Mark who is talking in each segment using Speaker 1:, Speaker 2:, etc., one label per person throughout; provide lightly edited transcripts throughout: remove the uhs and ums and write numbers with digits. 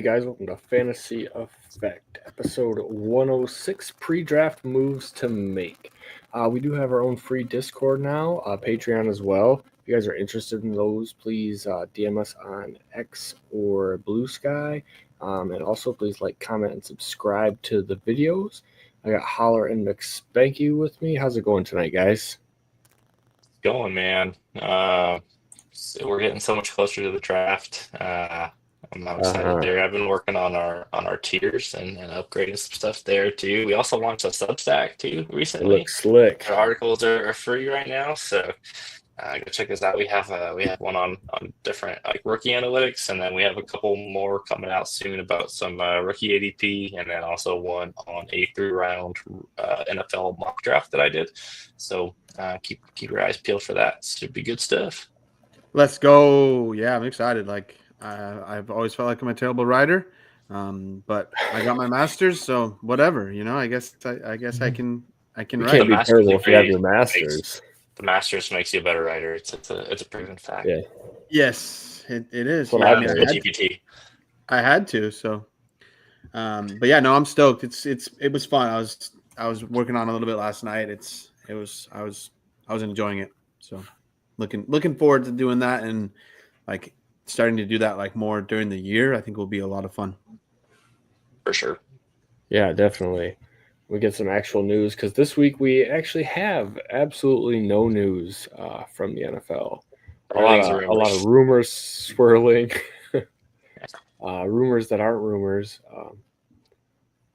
Speaker 1: guys? Welcome to Fantasy Effect, episode 106, pre-draft moves to make. We do have our own free Discord now, Patreon as well. If you guys are interested in those, please DM us on X or Blue Sky. And also, please like, comment, and subscribe to the videos. I got Holler and McSpanky with me. How's it going tonight, guys?
Speaker 2: Going, man. So we're getting so much closer to the draft. I'm excited there. I've been working on our tiers and upgrading some stuff there too. We also launched a Substack too
Speaker 1: It
Speaker 2: recently.
Speaker 1: looks slick.
Speaker 2: Our articles are free right now, so go check us out. We have one on different like rookie analytics, and then we have a couple more coming out soon about some rookie ADP, and then also one on a 3-round NFL mock draft that I did. So keep your eyes peeled for that. Should be good stuff.
Speaker 3: Let's go. Yeah, I'm excited. Like I've always felt like I'm a terrible writer, but I got my master's, so whatever. I guess I can
Speaker 1: You
Speaker 3: write.
Speaker 1: can't be terrible if you have your master's.
Speaker 2: The master's makes you a better writer. It's a proven fact.
Speaker 1: Yeah.
Speaker 3: Yes, it is.
Speaker 1: Well,
Speaker 3: Yeah,
Speaker 1: I
Speaker 3: I mean,
Speaker 1: mean,
Speaker 2: GPT.
Speaker 3: I had to. So, but yeah, no, I'm stoked. It was fun. I was working on a little bit last night. I was enjoying it. So, looking forward to doing that and like starting to do that like more during the year. I think will be a lot of fun.
Speaker 2: For sure.
Speaker 1: Yeah, definitely. We get some actual news because this week we actually have absolutely no news from the NFL. A lot of rumors swirling, rumors that aren't rumors.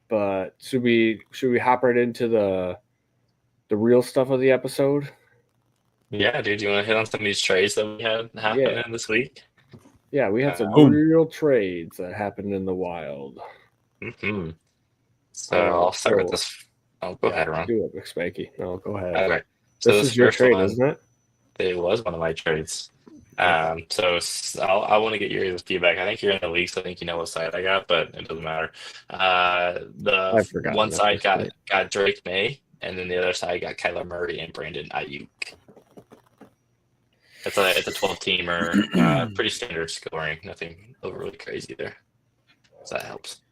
Speaker 1: But should we hop right into the real stuff of the episode?
Speaker 2: Yeah, dude. Do you want to hit on some of these trades that we had happening this week?
Speaker 1: Yeah, we have some real trades that happened in the wild.
Speaker 2: Mm-hmm. So I'll start with this. Oh, go ahead, Ron.
Speaker 1: Do it, McSpanky. No, go ahead.
Speaker 2: Okay. So
Speaker 1: this is your trade, isn't it?
Speaker 2: It was one of my trades. So I want to get your feedback. I think you're in the league, so I think you know what side I got, but it doesn't matter. The one side got Drake May, and then the other side got Kyler Murray and Brandon Ayuk. It's a 12-teamer, pretty standard scoring, nothing overly crazy there. So that helps.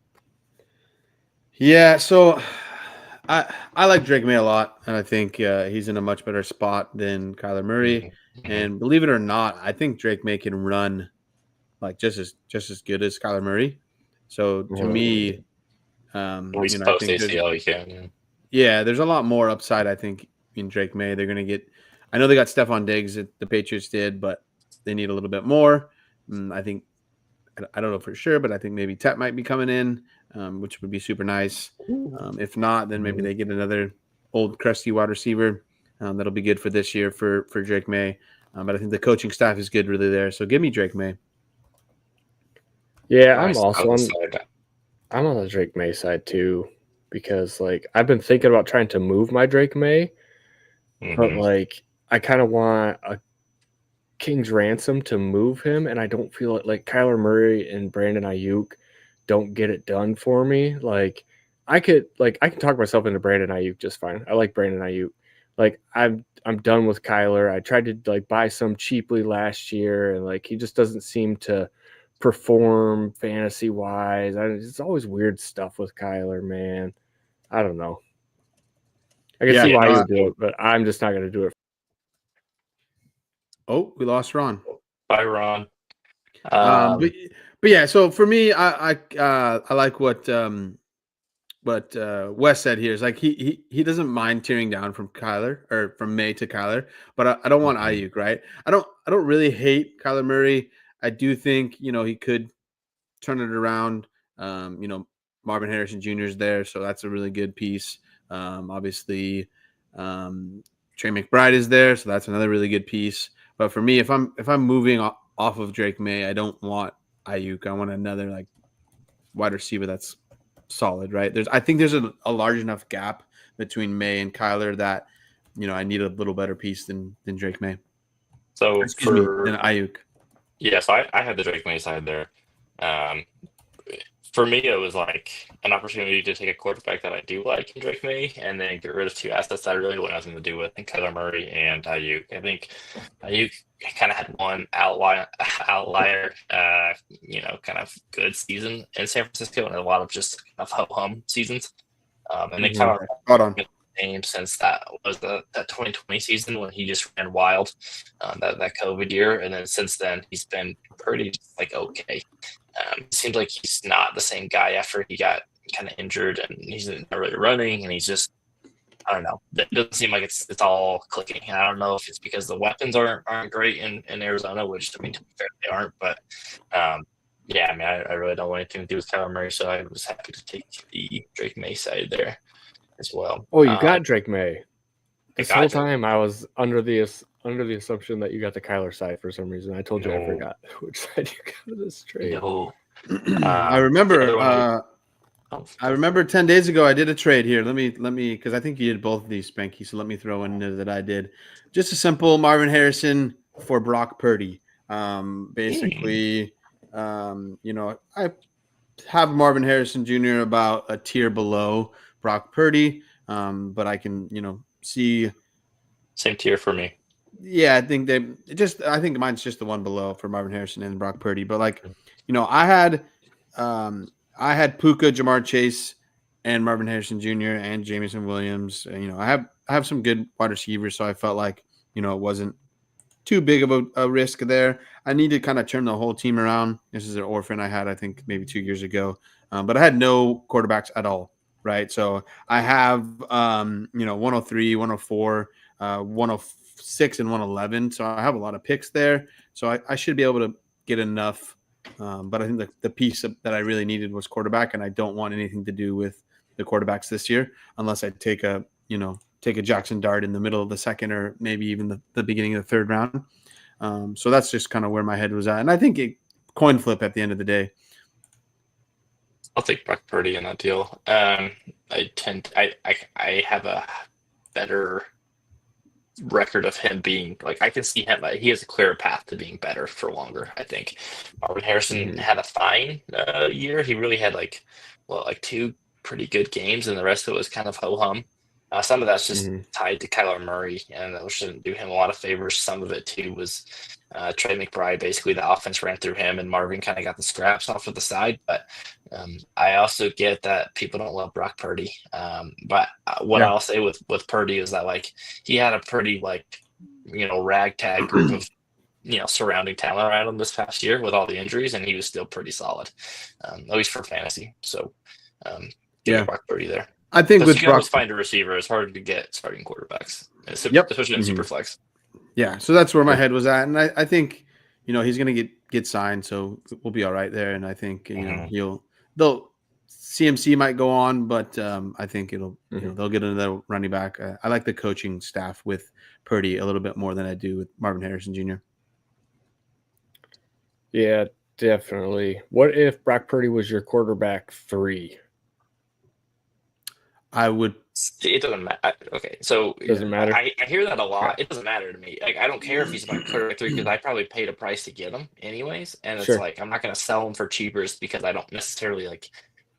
Speaker 3: Yeah, so I like Drake May a lot, and I think he's in a much better spot than Kyler Murray.
Speaker 2: Mm-hmm.
Speaker 3: And believe it or not, I think Drake May can run like just as good as Kyler Murray. So to me,
Speaker 2: at least post ACL, you can.
Speaker 3: Yeah, there's a lot more upside, I think, in Drake May. They're going to get. I know they got Stephon Diggs, the Patriots did, but they need a little bit more. I think. I don't know for sure, but I think maybe Tep might be coming in, which would be super nice. If not, then maybe they get another old crusty wide receiver. That'll be good for this year for Drake May. But I think the coaching staff is good really there. So give me Drake May.
Speaker 1: Yeah, I'm on the Drake May side too, because like I've been thinking about trying to move my Drake May, but like I kind of want a King's ransom to move him, and I don't feel like Kyler Murray and Brandon Ayuk don't get it done for me. Like I can talk myself into Brandon Ayuk just fine. I like Brandon Ayuk. Like I'm done with Kyler. I tried to like buy some cheaply last year, and like he just doesn't seem to perform fantasy wise. It's always weird stuff with Kyler, man. I don't know. I can see why you would do it, but I'm just not going to do it.
Speaker 3: Oh, we lost Ron.
Speaker 2: Bye, Ron.
Speaker 3: But yeah, so for me, I like what Wes said here is like he doesn't mind tearing down from Kyler or from May to Kyler, but I don't want Ayuk, right? I don't really hate Kyler Murray. I do think he could turn it around. Marvin Harrison Jr. is there, so that's a really good piece. Obviously, Trey McBride is there, so that's another really good piece. But for me, if I'm moving off of Drake May, I don't want Ayuk. I want another like wide receiver that's solid, right? I think there's a large enough gap between May and Kyler that I need a little better piece than Drake May.
Speaker 2: So
Speaker 3: than Ayuk.
Speaker 2: Yeah, so I had the Drake May side there. For me, it was like an opportunity to take a quarterback that I do like in Drake May, and then get rid of two assets that I really want nothing to do with, and Kyler Murray and Ayuk. I think Ayuk kind of had one outlier, kind of good season in San Francisco, and a lot of just kind of ho-hum seasons. And then Kyler game since that was that 2020 season when he just ran wild, that COVID year, and then since then he's been pretty like okay. It seems like he's not the same guy after he got kind of injured, and he's not really running, and he's just, I don't know. It doesn't seem like it's all clicking. And I don't know if it's because the weapons aren't great in Arizona, which I mean to be fair they aren't, but yeah, I mean I really don't want anything to do with Kyler Murray, so I was happy to take the Drake May side there as well.
Speaker 1: Oh, you got Drake May. This whole time I was under the assumption that you got the Kyler side for some reason. I told you I forgot which side you got of this trade.
Speaker 2: No.
Speaker 3: I remember. I remember 10 days ago I did a trade here. Let me because I think you did both of these, Spanky. So let me throw in that I did just a simple Marvin Harrison for Brock Purdy. Basically, I have Marvin Harrison Jr. about a tier below Brock Purdy, but I can see
Speaker 2: same tier for me.
Speaker 3: Yeah, I think I think mine's just the one below for Marvin Harrison and Brock Purdy. But I had Puka, Jamar Chase, and Marvin Harrison Jr. and Jameson Williams. I have some good wide receivers, so I felt like it wasn't too big of a risk there. I need to kind of turn the whole team around. This is an orphan I had, I think, maybe 2 years ago, but I had no quarterbacks at all. Right, so I have 103, 104, 106, and 111. So I have a lot of picks there. So I should be able to get enough. But I think the piece that I really needed was quarterback, and I don't want anything to do with the quarterbacks this year unless I take a Jackson Dart in the middle of the second or maybe even the beginning of the third round. So that's just kind of where my head was at, and I think coin flip at the end of the day.
Speaker 2: I'll take Brock Purdy in that deal. I have a better record of him being I can see him. He has a clearer path to being better for longer. I think Marvin Harrison had a fine year. He really had two pretty good games, and the rest of it was kind of ho hum. Some of that's just tied to Kyler Murray, and that shouldn't do him a lot of favors. Some of it too was Trey McBride. Basically, the offense ran through him, and Marvin kind of got the scraps off to the side. But I also get that people don't love Brock Purdy. But I'll say with Purdy is that he had a pretty ragtag group of surrounding talent around him this past year with all the injuries, and he was still pretty solid, at least for fantasy. So Brock Purdy there.
Speaker 3: I think with
Speaker 2: you can always find a receiver. It's hard to get starting quarterbacks, especially in super flex.
Speaker 3: Yeah, so that's where my head was at, and I think he's going to get signed, so we'll be all right there. And I think they'll CMC might go on, but I think they'll get another running back. I like the coaching staff with Purdy a little bit more than I do with Marvin Harrison Jr.
Speaker 1: Yeah, definitely. What if Brock Purdy was your quarterback 3?
Speaker 3: I would.
Speaker 2: It doesn't matter. Okay, so
Speaker 1: it doesn't matter.
Speaker 2: I hear that a lot. It doesn't matter to me. I don't care if he's my quarterback 3 because I probably paid a price to get him anyways, and it's I'm not going to sell him for cheaper because I don't necessarily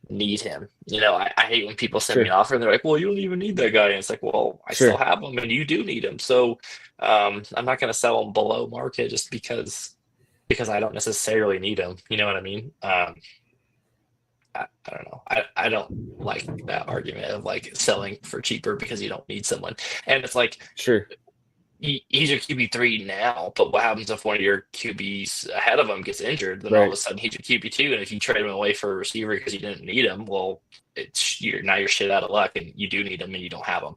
Speaker 2: need him. I hate when people send me an offer and they're like, "Well, you don't even need that guy," and it's well, I still have him, and you do need him. So I'm not going to sell him below market just because I don't necessarily need him. You know what I mean? I don't know. I don't like that argument of selling for cheaper because you don't need someone. And it's he's your QB3 now, but what happens if one of your QBs ahead of him gets injured? Then all of a sudden he's your QB2, and if you trade him away for a receiver because you didn't need him, well, you're shit out of luck, and you do need him and you don't have him.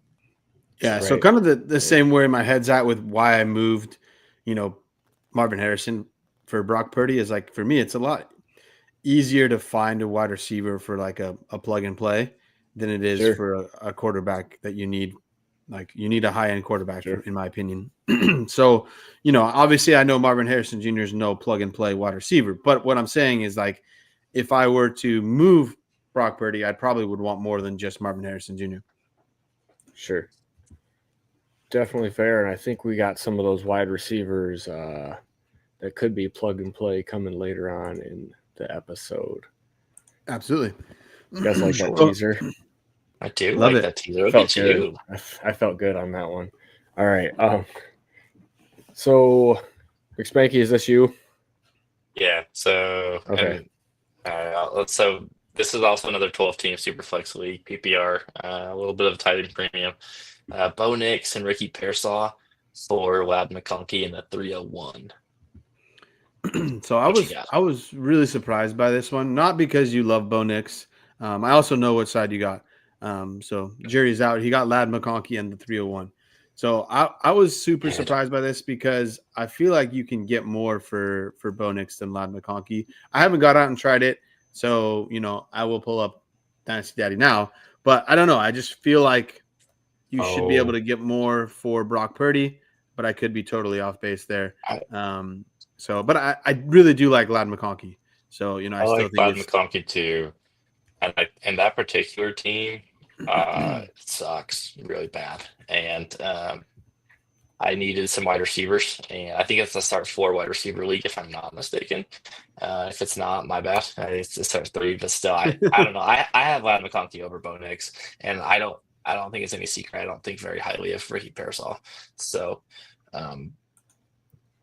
Speaker 3: Yeah, so kind of the same way my head's at with why I moved, Marvin Harrison for Brock Purdy is for me, it's a lot easier to find a wide receiver for a plug and play than it is for a quarterback that you need. You need a high end quarterback, in my opinion. So, obviously I know Marvin Harrison Jr. is no plug and play wide receiver, but what I'm saying is if I were to move Brock Purdy, I probably would want more than just Marvin Harrison Jr.
Speaker 1: Sure. Definitely fair. And I think we got some of those wide receivers that could be plug and play coming later on in the episode.
Speaker 3: Absolutely.
Speaker 1: You guys like that
Speaker 3: Sure.
Speaker 1: teaser?
Speaker 2: I do
Speaker 3: Love
Speaker 2: like
Speaker 3: it.
Speaker 2: that teaser. Look
Speaker 1: Felt
Speaker 2: at
Speaker 1: good.
Speaker 2: you.
Speaker 1: I felt good on that one. All right. So McSpanky, is this you?
Speaker 2: Yeah. So
Speaker 1: Okay.
Speaker 2: so this is also another 12-team Superflex league PPR. A little bit of tight end premium. Bo Nix and Ricky Pearsall for Lad McConkey in the 301.
Speaker 3: So I was really surprised by this one, not because you love Bo Nix. I also know what side you got. So Jerry's out. He got Lad McConkey in the 301. So I was super surprised by this because I feel like you can get more for Bo Nix than Lad McConkey. I haven't got out and tried it, so I will pull up Dynasty Daddy now. But I don't know. I just feel like you should be able to get more for Brock Purdy, but I could be totally off base there. But I really do like Lad McConkey. So, I still
Speaker 2: like
Speaker 3: think
Speaker 2: Lad McConkey too. And that particular team sucks really bad. And I needed some wide receivers. And I think it's a start 4 wide receiver league, if I'm not mistaken. If it's not, my bad. It's a start 3, but still, I don't know. I have Lad McConkey over Bo Nix, and I don't think it's any secret. I don't think very highly of Ricky Pearsall. So,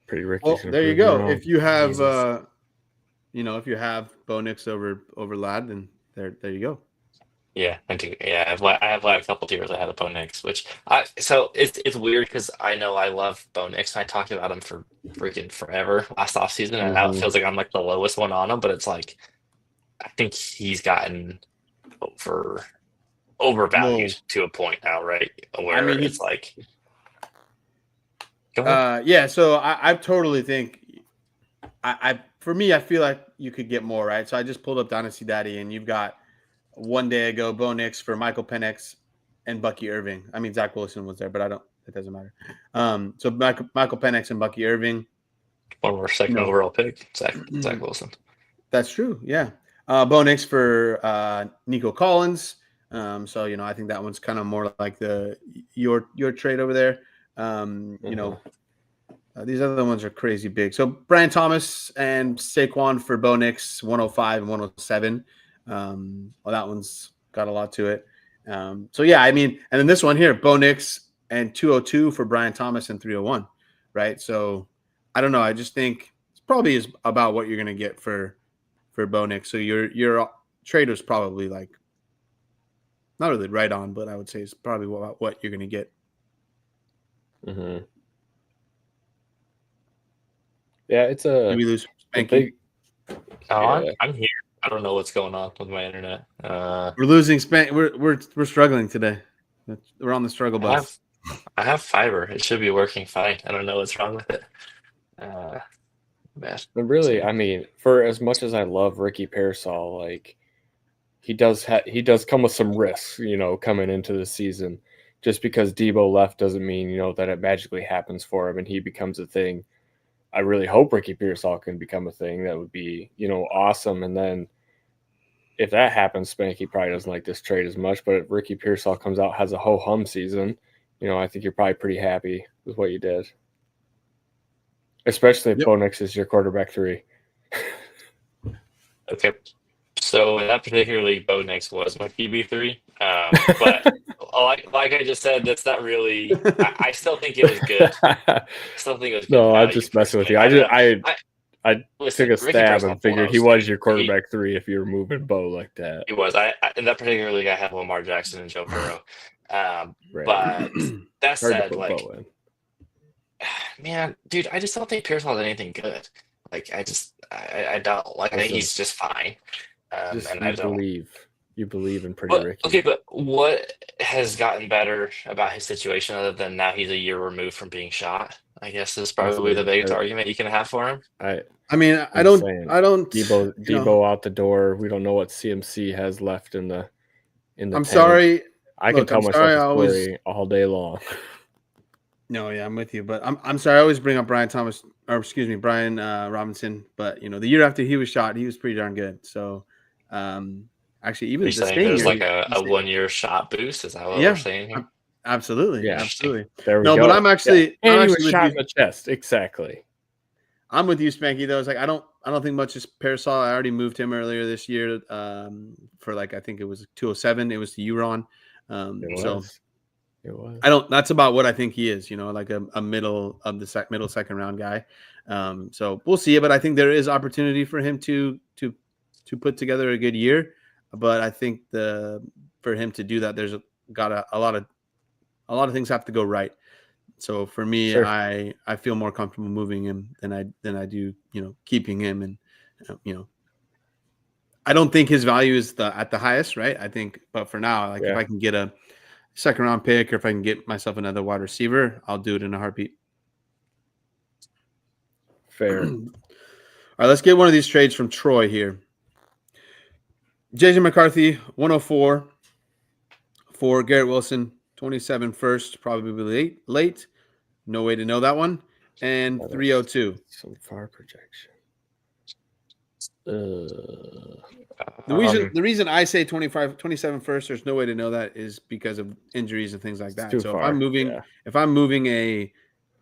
Speaker 1: pretty Ricky.
Speaker 3: Well, there you go. If you have, if you have Bo Nix over Lad, then there you go.
Speaker 2: Yeah, I do. Yeah, I have a couple tiers ahead of Bo Nix, so it's weird because I know I love Bo Nix and I talked about him for freaking forever last offseason, and now it feels like I'm like the lowest one on him, but it's like I think he's gotten overvalued to a point now, right? Where it's like, go ahead.
Speaker 3: Yeah. So I totally think for me, I feel like you could get more, right? So I just pulled up Dynasty Daddy, and you've got one day ago Bo Nix for Michael Penix and Bucky Irving. I mean, Zach Wilson was there, but it doesn't matter. So Michael Penix and Bucky Irving.
Speaker 2: Former second overall pick, Zach Wilson.
Speaker 3: That's true. Yeah. Bo Nix for Nico Collins. So I think that one's kind of more like your trade over there. These other ones are crazy big. So Brian Thomas and Saquon for Bo Nix, 105 and 107. That one's got a lot to it. So yeah, I mean, and then this one here, Bo Nix and 202 for Brian Thomas and 301, right? So I don't know. I just think it's probably is about what you're going to get for Bo Nix. So your trade was probably like not really right on, but I would say it's probably what you're going to get.
Speaker 1: Mm-hmm. Yeah, it's a.
Speaker 3: Did we lose
Speaker 1: big.
Speaker 2: I'm here. I don't know what's going on with my internet.
Speaker 3: We're losing Spank. We're struggling today. We're on the struggle bus.
Speaker 2: I have fiber. It should be working fine. I don't know what's wrong with it.
Speaker 1: But really, I mean, for as much as I love Ricky Pearsall, like he does come with some risks, coming into the season. Just because Debo left doesn't mean that it magically happens for him and he becomes a thing. I really hope Ricky Pearsall can become a thing. That would be, awesome. And then if that happens, Spanky probably doesn't like this trade as much. But if Ricky Pearsall comes out, has a ho-hum season, I think you're probably pretty happy with what you did. Especially if Bo Nix is your quarterback 3.
Speaker 2: Okay. So in that particular league, Bo Nix was my QB3. But like I just said, that's not really. I still think it was good. I still think it was good.
Speaker 1: No, I'm just messing with you. I took a stab and figured he was your quarterback 3 if you were moving Bo like that.
Speaker 2: He was. In that particular league, I had Lamar Jackson and Joe Burrow.
Speaker 1: Right.
Speaker 2: But that said, like,
Speaker 1: Bo in.
Speaker 2: Man, dude, I just don't think Pearsall did anything good. Like, I don't. Like, I think he's just fine.
Speaker 1: You believe in pretty Ricky.
Speaker 2: Okay, but what has gotten better about his situation other than now he's a year removed from being shot? I guess is probably the biggest argument you can have for him.
Speaker 3: I don't.
Speaker 1: Debo out the door. We don't know what CMC has left in the.
Speaker 3: I'm
Speaker 1: tank.
Speaker 3: sorry.
Speaker 1: I can tell myself a story all day long.
Speaker 3: No, yeah, I'm with you, but I'm sorry. I always bring up Brian Robinson, but the year after he was shot, he was pretty darn good. So, actually, even
Speaker 2: the there's like a 1-year shot boost. Is that what we're saying here?
Speaker 3: Absolutely,
Speaker 1: yeah,
Speaker 3: absolutely.
Speaker 1: There we go.
Speaker 3: But I'm actually,
Speaker 1: and he was shot in the chest. Exactly.
Speaker 3: I'm with you, Spanky. Though it's like I don't think much is Parasol. I already moved him earlier this year for like I think it was 207. It was to Euron. So
Speaker 1: it was.
Speaker 3: I don't. That's about what I think he is. Like a middle of the middle second round guy. So we'll see. But I think there is opportunity for him to put together a good year. But I think for him to do that, there's got a lot of things have to go right. So for me,
Speaker 1: Sure.
Speaker 3: I feel more comfortable moving him than I do, keeping him. And, I don't think his value is at the highest, right? I think, but for now, if I can get a second round pick or if I can get myself another wide receiver, I'll do it in a heartbeat.
Speaker 1: Fair.
Speaker 3: All right, let's get one of these trades from Troy here. JJ McCarthy, 104 for Garrett Wilson, 27 first, probably late. No way to know that one. And 302.
Speaker 1: Some far projection.
Speaker 3: The reason I say 27 first, there's no way to know that is because of injuries and things like that. So
Speaker 1: far.
Speaker 3: If I'm moving a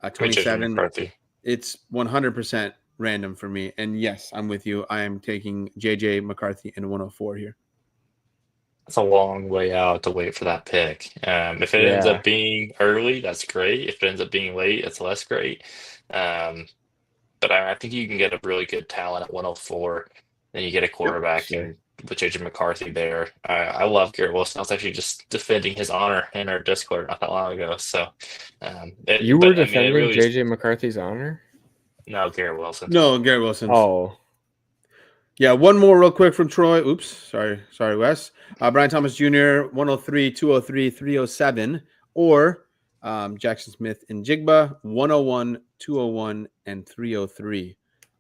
Speaker 3: 27,
Speaker 2: McCarthy.
Speaker 3: It's 100% random for me. And yes, I'm with you. I am taking JJ McCarthy in 104 here.
Speaker 2: That's a long way out to wait for that pick. If it ends up being early, that's great. If it ends up being late, it's less great. But I think you can get a really good talent at 104. Then you get a quarterback with JJ McCarthy there. I love Garrett Wilson. I was actually just defending his honor in our Discord not that long ago. So
Speaker 1: you were defending JJ McCarthy's honor?
Speaker 2: No, Garrett Wilson.
Speaker 3: No, Garrett Wilson.
Speaker 1: Oh.
Speaker 3: Yeah, one more real quick from Troy. Oops, sorry, Wes. Brian Thomas Jr., 103, 203, 307, or Jackson Smith and Jigba, 101, 201, and 303.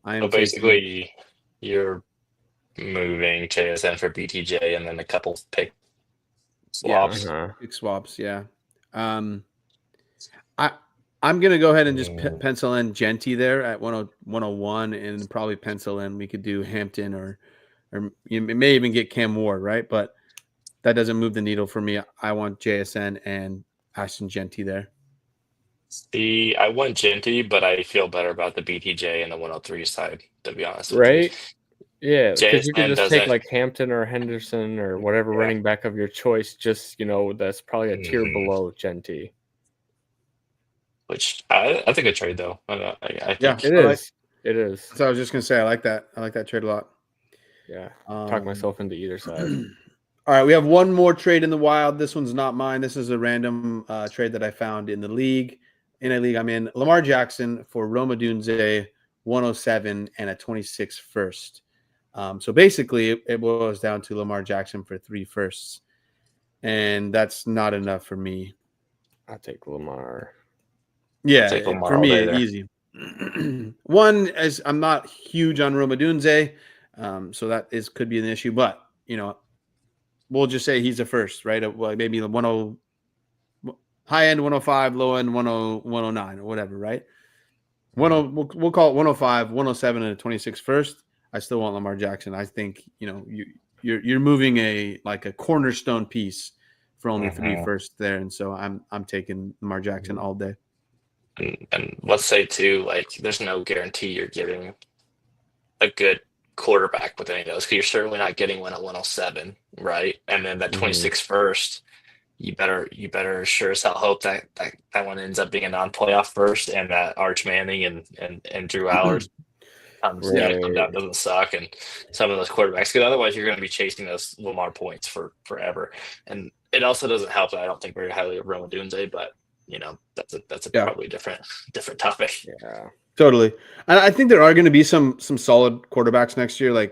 Speaker 2: So basically, you're moving JSN for BTJ and then a couple pick swaps.
Speaker 3: Pick swaps, yeah. I'm going to go ahead and just pencil in Genty there at 101 and probably pencil in. We could do Hampton or you may even get Cam Ward, right? But that doesn't move the needle for me. I want JSN and Ashton Genty there.
Speaker 2: See, I want Genty, but I feel better about the BTJ and the 103 side, to be honest with
Speaker 1: you.
Speaker 2: Right?
Speaker 1: Yeah, because you could just take like Hampton or Henderson or whatever running back of your choice, just, that's probably a tier below Genty.
Speaker 2: Which I think a trade though. I think
Speaker 1: it is. It is.
Speaker 3: So I was just gonna say I like that. I like that trade a lot.
Speaker 1: Yeah. Talk myself into either side.
Speaker 3: All right, we have one more trade in the wild. This one's not mine. This is a random trade that I found in the league. In a league I'm in. Lamar Jackson for Rome Odunze, 107 and a 26 first. So basically it boils down to Lamar Jackson for 3 firsts. And that's not enough for me.
Speaker 1: I'll take Lamar.
Speaker 3: Yeah, for me, easy. One, as I'm not huge on Rome Odunze, so that could be an issue. But, we'll just say he's a first, right? Well, maybe high end 105, low end 109 or whatever, right? We'll call it 105, 107, and a 26 first. I still want Lamar Jackson. I think, you're moving a cornerstone piece for only 3 firsts there. And so I'm taking Lamar Jackson all day.
Speaker 2: And let's say too, there's no guarantee you're getting a good quarterback with any of those, because you're certainly not getting one at 107, right? And then that 26 first, you better sure as hell hope that one ends up being a non-playoff first, and that Arch Manning and Drew Allers come down, doesn't suck, and some of those quarterbacks, because otherwise you're going to be chasing those Lamar points for forever. And it also doesn't help that I don't think very highly of Rome Odunze, but that's a probably different topic.
Speaker 3: Yeah, totally. And I think there are going to be some solid quarterbacks next year.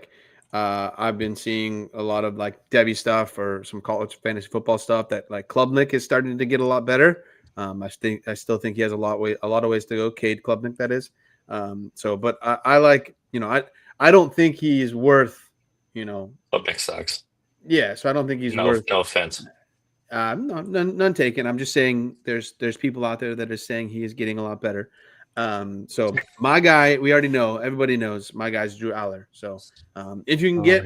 Speaker 3: I've been seeing a lot of Debbie stuff or some college fantasy football stuff that Klubnik is starting to get a lot better. I still think he has a lot of ways to go. Cade Klubnik, that is. But I don't think he's worth.
Speaker 2: Klubnik sucks.
Speaker 3: Yeah, so I don't think he's worth.
Speaker 2: No offense.
Speaker 3: None taken. I'm just saying there's people out there that are saying he is getting a lot better. So my guy, we already know, everybody knows my guy's Drew Aller. So if you can get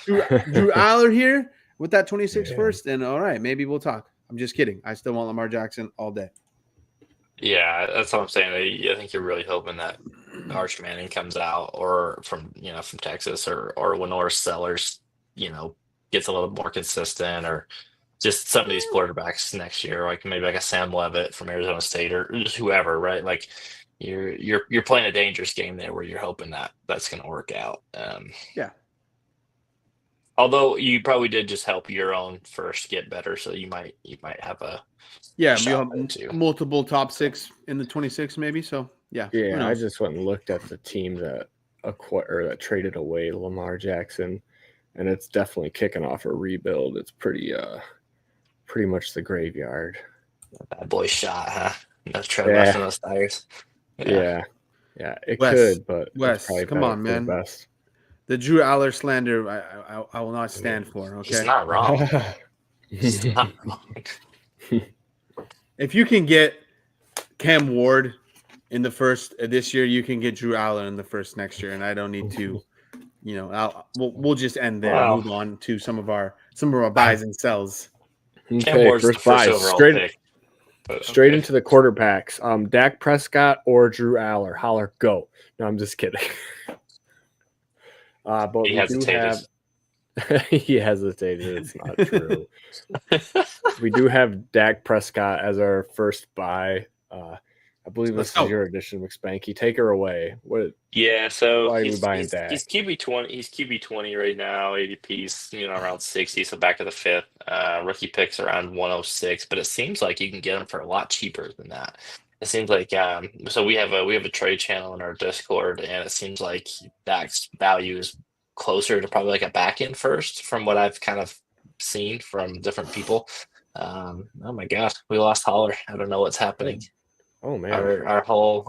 Speaker 3: Drew Aller here with that 26 first, then all right, maybe we'll talk. I'm just kidding. I still want Lamar Jackson all day.
Speaker 2: Yeah, that's what I'm saying. I think you're really hoping that Arch Manning comes out, or from Texas, or Lenore Sellers, gets a little more consistent, or just some of these quarterbacks next year, like maybe like a Sam Levitt from Arizona State, or just whoever, right? Like you're playing a dangerous game there where you're hoping that that's going to work out.
Speaker 3: Yeah.
Speaker 2: Although you probably did just help your own first get better, so you might have a
Speaker 3: Yeah, we
Speaker 2: shot
Speaker 3: have
Speaker 2: there too.
Speaker 3: multiple top 6 in the 26 maybe. So yeah.
Speaker 1: Yeah, I just went and looked at the team that that traded away Lamar Jackson, and it's definitely kicking off a rebuild. It's pretty much the graveyard.
Speaker 2: Bad boy shot, huh? No tread left in those tires.
Speaker 1: Yeah. It
Speaker 3: Wes,
Speaker 1: could, but
Speaker 3: Wes,
Speaker 1: it's probably
Speaker 3: come
Speaker 1: better
Speaker 3: on,
Speaker 1: for
Speaker 3: man.
Speaker 1: the best.
Speaker 3: The Drew Aller slander, I will not stand for. Okay,
Speaker 2: he's not wrong. He's not wrong.
Speaker 3: If you can get Cam Ward in the first this year, you can get Drew Aller in the first next year, and I don't need to. We'll just end there.
Speaker 2: Wow.
Speaker 3: And move on to some of our buys and sells.
Speaker 2: Cam Ward's
Speaker 1: first
Speaker 2: the
Speaker 1: buy
Speaker 2: overall
Speaker 1: straight
Speaker 2: pick.
Speaker 1: Straight into the quarterbacks. Dak Prescott or Drew Aller. Holler, go. No, I'm just kidding. But
Speaker 2: he hesitated.
Speaker 1: He hesitated. It's not true. We do have Dak Prescott as our first buy. I believe this is your edition, McSpanky. Take her away.
Speaker 2: Yeah, so
Speaker 1: why are we buying Dak?
Speaker 2: He's QB20. He's QB20 right now. ADP's around 60, so back to the 5th. Rookie picks around 106, but it seems like you can get him for a lot cheaper than that. It seems like so we have a trade channel in our Discord, and it seems like Dak's value is closer to probably like a back end first, from what I've kind of seen from different people. Oh my gosh, we lost Holler. I don't know what's happening.
Speaker 1: Oh man,
Speaker 2: our whole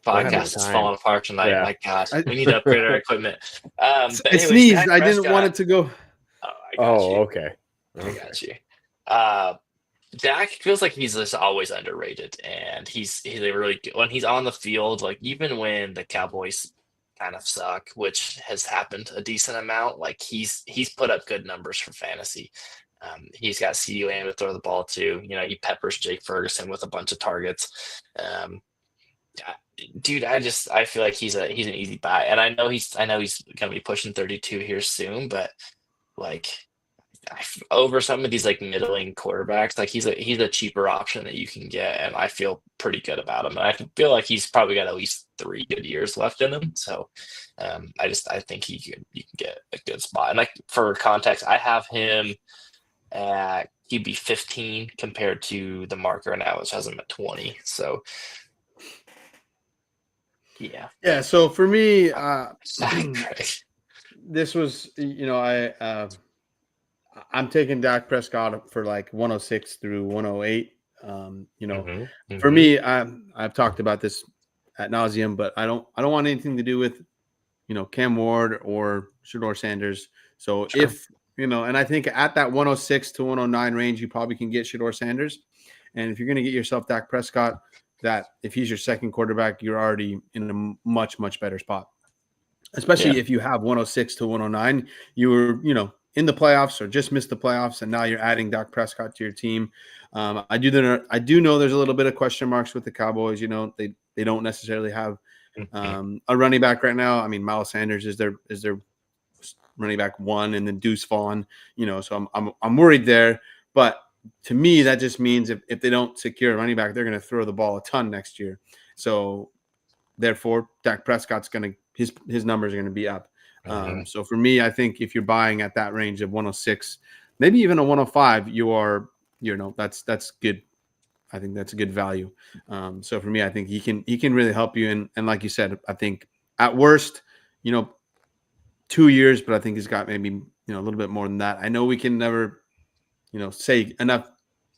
Speaker 2: podcast is falling apart tonight. Yeah. My God, we need to upgrade our equipment.
Speaker 3: I sneezed. I didn't want it to go.
Speaker 1: Okay.
Speaker 2: I got you. Dak feels like he's just always underrated, and he's really good when he's on the field. Like even when the Cowboys kind of suck, which has happened a decent amount, like he's put up good numbers for fantasy. He's got CeeDee Lamb to throw the ball to. He peppers Jake Ferguson with a bunch of targets. Dude, I feel like he's an easy buy, and I know he's gonna be pushing 32 here soon, but like over some of these like middling quarterbacks, like he's a cheaper option that you can get, and I feel pretty good about him. And I feel like he's probably got at least 3 good years left in him. So I think you can get a good spot. And like for context, I have him at QB 15 compared to the marker now, which has him at 20. So yeah. So for me, this was I'm taking Dak Prescott for like 106 through 108. For me, I've talked about this ad nauseum, but I don't want anything to do with Cam Ward or Shedeur Sanders. So sure. If and I think at that 106 to 109 range, you probably can get Shedeur Sanders. And if you're going to get yourself Dak Prescott, that if he's your second quarterback, you're already in a much, much better spot. Especially if you have 106 to 109, you were, in the playoffs or just missed the playoffs, and now you're adding Dak Prescott to your team. I do know there's a little bit of question marks with the Cowboys. They don't necessarily have a running back right now. I mean, Miles Sanders is their running back 1, and then Deuce Vaughn. So I'm worried there. But to me, that just means if they don't secure a running back, they're going to throw the ball a ton next year. So therefore, Dak Prescott's his numbers are going to be up. So for me, I think if you're buying at that range of 106, maybe even a 105, that's good. I think that's a good value. So for me, I think he can really help you. And like you said, I think at worst, 2 years, but I think he's got maybe, a little bit more than that. I know we can never, say enough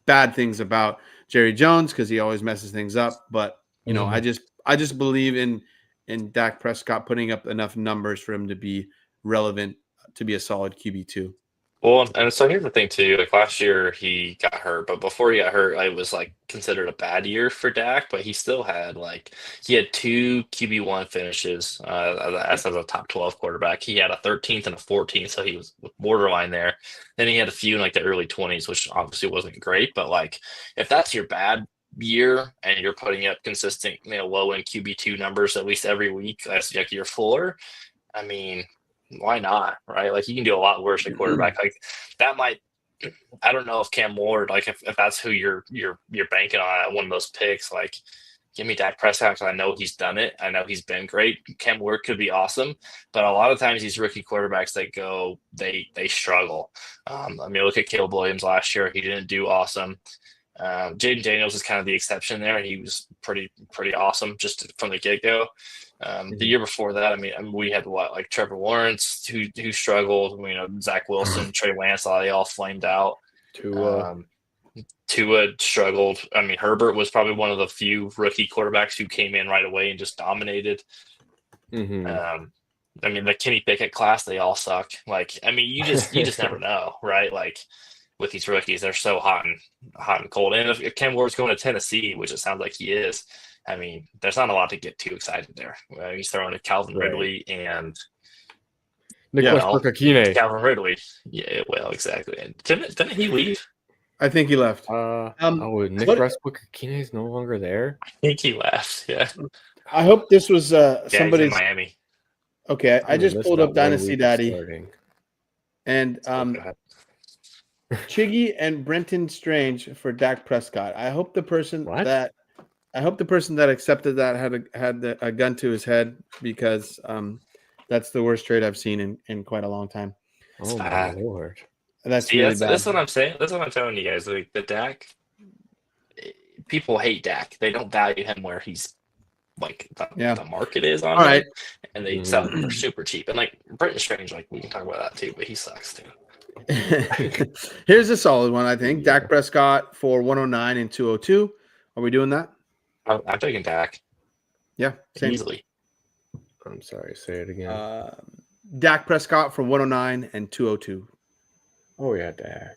Speaker 2: bad things about Jerry Jones because he always messes things up. But, I just believe in Dak Prescott putting up enough numbers for him to be relevant to be a solid QB2. Well, and so here's the thing too. Like last year he got hurt, but before he got hurt, it was like considered a bad year for Dak. But he still had he had 2 QB1 finishes as a top 12 quarterback. He had a 13th and a 14th, so he was borderline there. Then he had a few in the early 20s, which obviously wasn't great. But if that's your bad year and you're putting up consistent, low end QB2 numbers at least every week as like your floor, I mean, why not, right? Like you can do a lot worse at quarterback. Like that might. I don't know if Cam Ward, like if that's who you're banking on at one of those picks, like give me Dak Prescott because I know he's done it. I know he's been great. Cam Ward could be awesome, but a lot of times these rookie quarterbacks they struggle. I mean, look at Caleb Williams last year; he didn't do awesome. Jaden Daniels is kind of the exception there. He was pretty awesome just from the get go. The year before that, I mean, we had like Trevor Lawrence who struggled. Zach Wilson, Trey Lance, they all flamed out. Tua struggled. I mean, Herbert was probably one of the few rookie quarterbacks who came in right away and just dominated. I mean, the Kenny Pickett class, they all suck. Like, I mean, you just never know, right? Like with these rookies, they're so hot and cold. And if Cam Ward's going to Tennessee, which it sounds like he is, I mean, there's not a lot to get too excited there. He's throwing to Calvin Ridley and
Speaker 1: Nicholas Burkakine.
Speaker 2: Calvin Ridley. Yeah, well, exactly. And didn't he leave?
Speaker 3: I think he left.
Speaker 1: Nicholas Burkakine is no longer there.
Speaker 2: I think he left. Yeah.
Speaker 4: I hope this was somebody's
Speaker 2: in Miami.
Speaker 4: Okay, I just pulled up Dynasty Daddy, and Chiggy and Brenton Strange for Dak Prescott. I hope the person that accepted that had a gun to his head, because that's the worst trade I've seen in quite a long time.
Speaker 1: Oh my Lord.
Speaker 4: That's really bad.
Speaker 2: That's what I'm saying. That's what I'm telling you guys. Like the Dak, people hate Dak. They don't value him where he's like the market is on him, and they sell him for super cheap. And like Brenton Strange, like we can talk about that too, but he sucks too.
Speaker 3: Here's a solid one, I think. Dak Prescott for 109 and 202. Are we doing that?
Speaker 2: I'm taking Dak.
Speaker 3: Yeah, same.
Speaker 2: Easily.
Speaker 1: I'm sorry, say it again.
Speaker 3: Dak Prescott for 109 and 202.
Speaker 1: Oh yeah, Dak.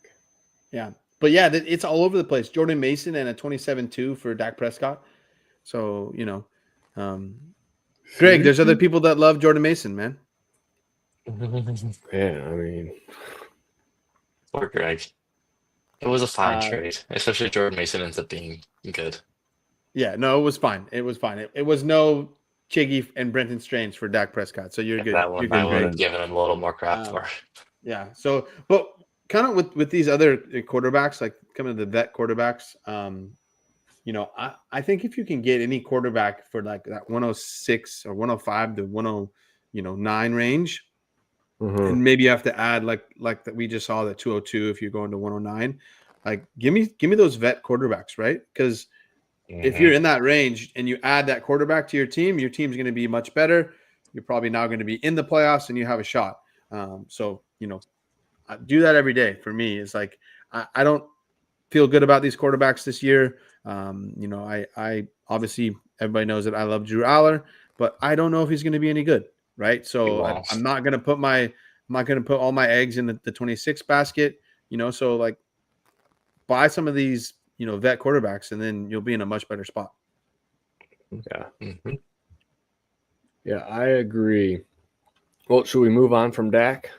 Speaker 3: Yeah, but yeah, it's all over the place. Jordan Mason and a 27-2 for Dak Prescott. So Greg, there's other people that love Jordan Mason, man.
Speaker 1: Yeah, I mean,
Speaker 2: poor Greg. It was a fine trade, especially Jordan Mason ends up being good.
Speaker 3: Yeah, no, it was fine. It was fine. It was no Chiggy and Brenton Strange for Dak Prescott. So you're good.
Speaker 2: That one, I would have given him a little more crap for.
Speaker 3: Yeah. So, but kind of with these other quarterbacks, like coming to the vet quarterbacks, I think if you can get any quarterback for like that 106 or 105 to 109 range, and maybe you have to add like that we just saw, the 202 if you're going to 109, like give me those vet quarterbacks, right? Because if you're in that range and you add that quarterback to your team's going to be much better. You're probably now going to be in the playoffs and you have a shot. So I do that every day. For me, it's like I don't feel good about these quarterbacks this year. I obviously, everybody knows that I love Drew Aller, but I don't know if he's going to be any good, right? So I'm not going to put all my eggs in the 26 basket, so like buy some of these, vet quarterbacks, and then you'll be in a much better spot.
Speaker 1: Yeah. Yeah, I agree. Well, should we move on from Dak?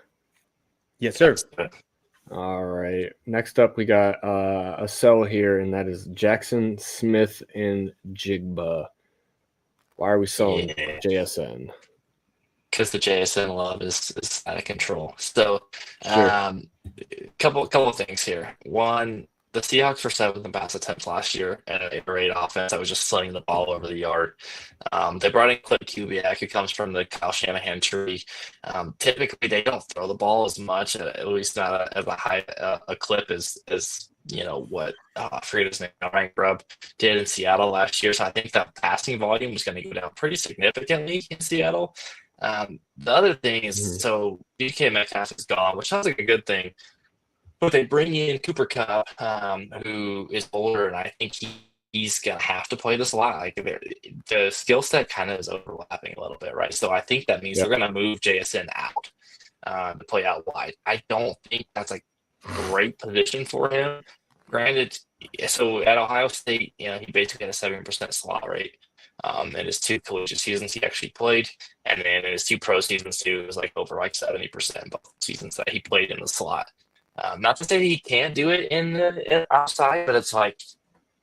Speaker 3: Yes, sir.
Speaker 1: All right. Next up, we got a sell here, and that is Jackson Smith and Jigba. Why are we selling JSN?
Speaker 2: Because the JSN love is out of control. So, couple of things here. One, the Seahawks were 7th in pass attempts last year, and a great offense that was just slinging the ball over the yard. They brought in Clint Kubiak, who comes from the Kyle Shanahan tree. Typically, they don't throw the ball as much, at least not as a high a clip as what I forget his name, Ryan Grubb did in Seattle last year. So I think that passing volume was going to go down pretty significantly in Seattle. The other thing is, so DK Metcalf is gone, which sounds like a good thing. But they bring in Cooper Kupp, who is older, and I think he's going to have to play this a lot. Like the skill set kind of is overlapping a little bit, right? So I think that means they're going to move JSN out to play out wide. I don't think that's a great position for him. Granted, so at Ohio State, he basically had a 7% slot rate. In his 2 collegiate seasons he actually played, and then in his 2 pro seasons too, it was like over 70% both seasons that he played in the slot. Not to say that he can't do it in the outside, but it's like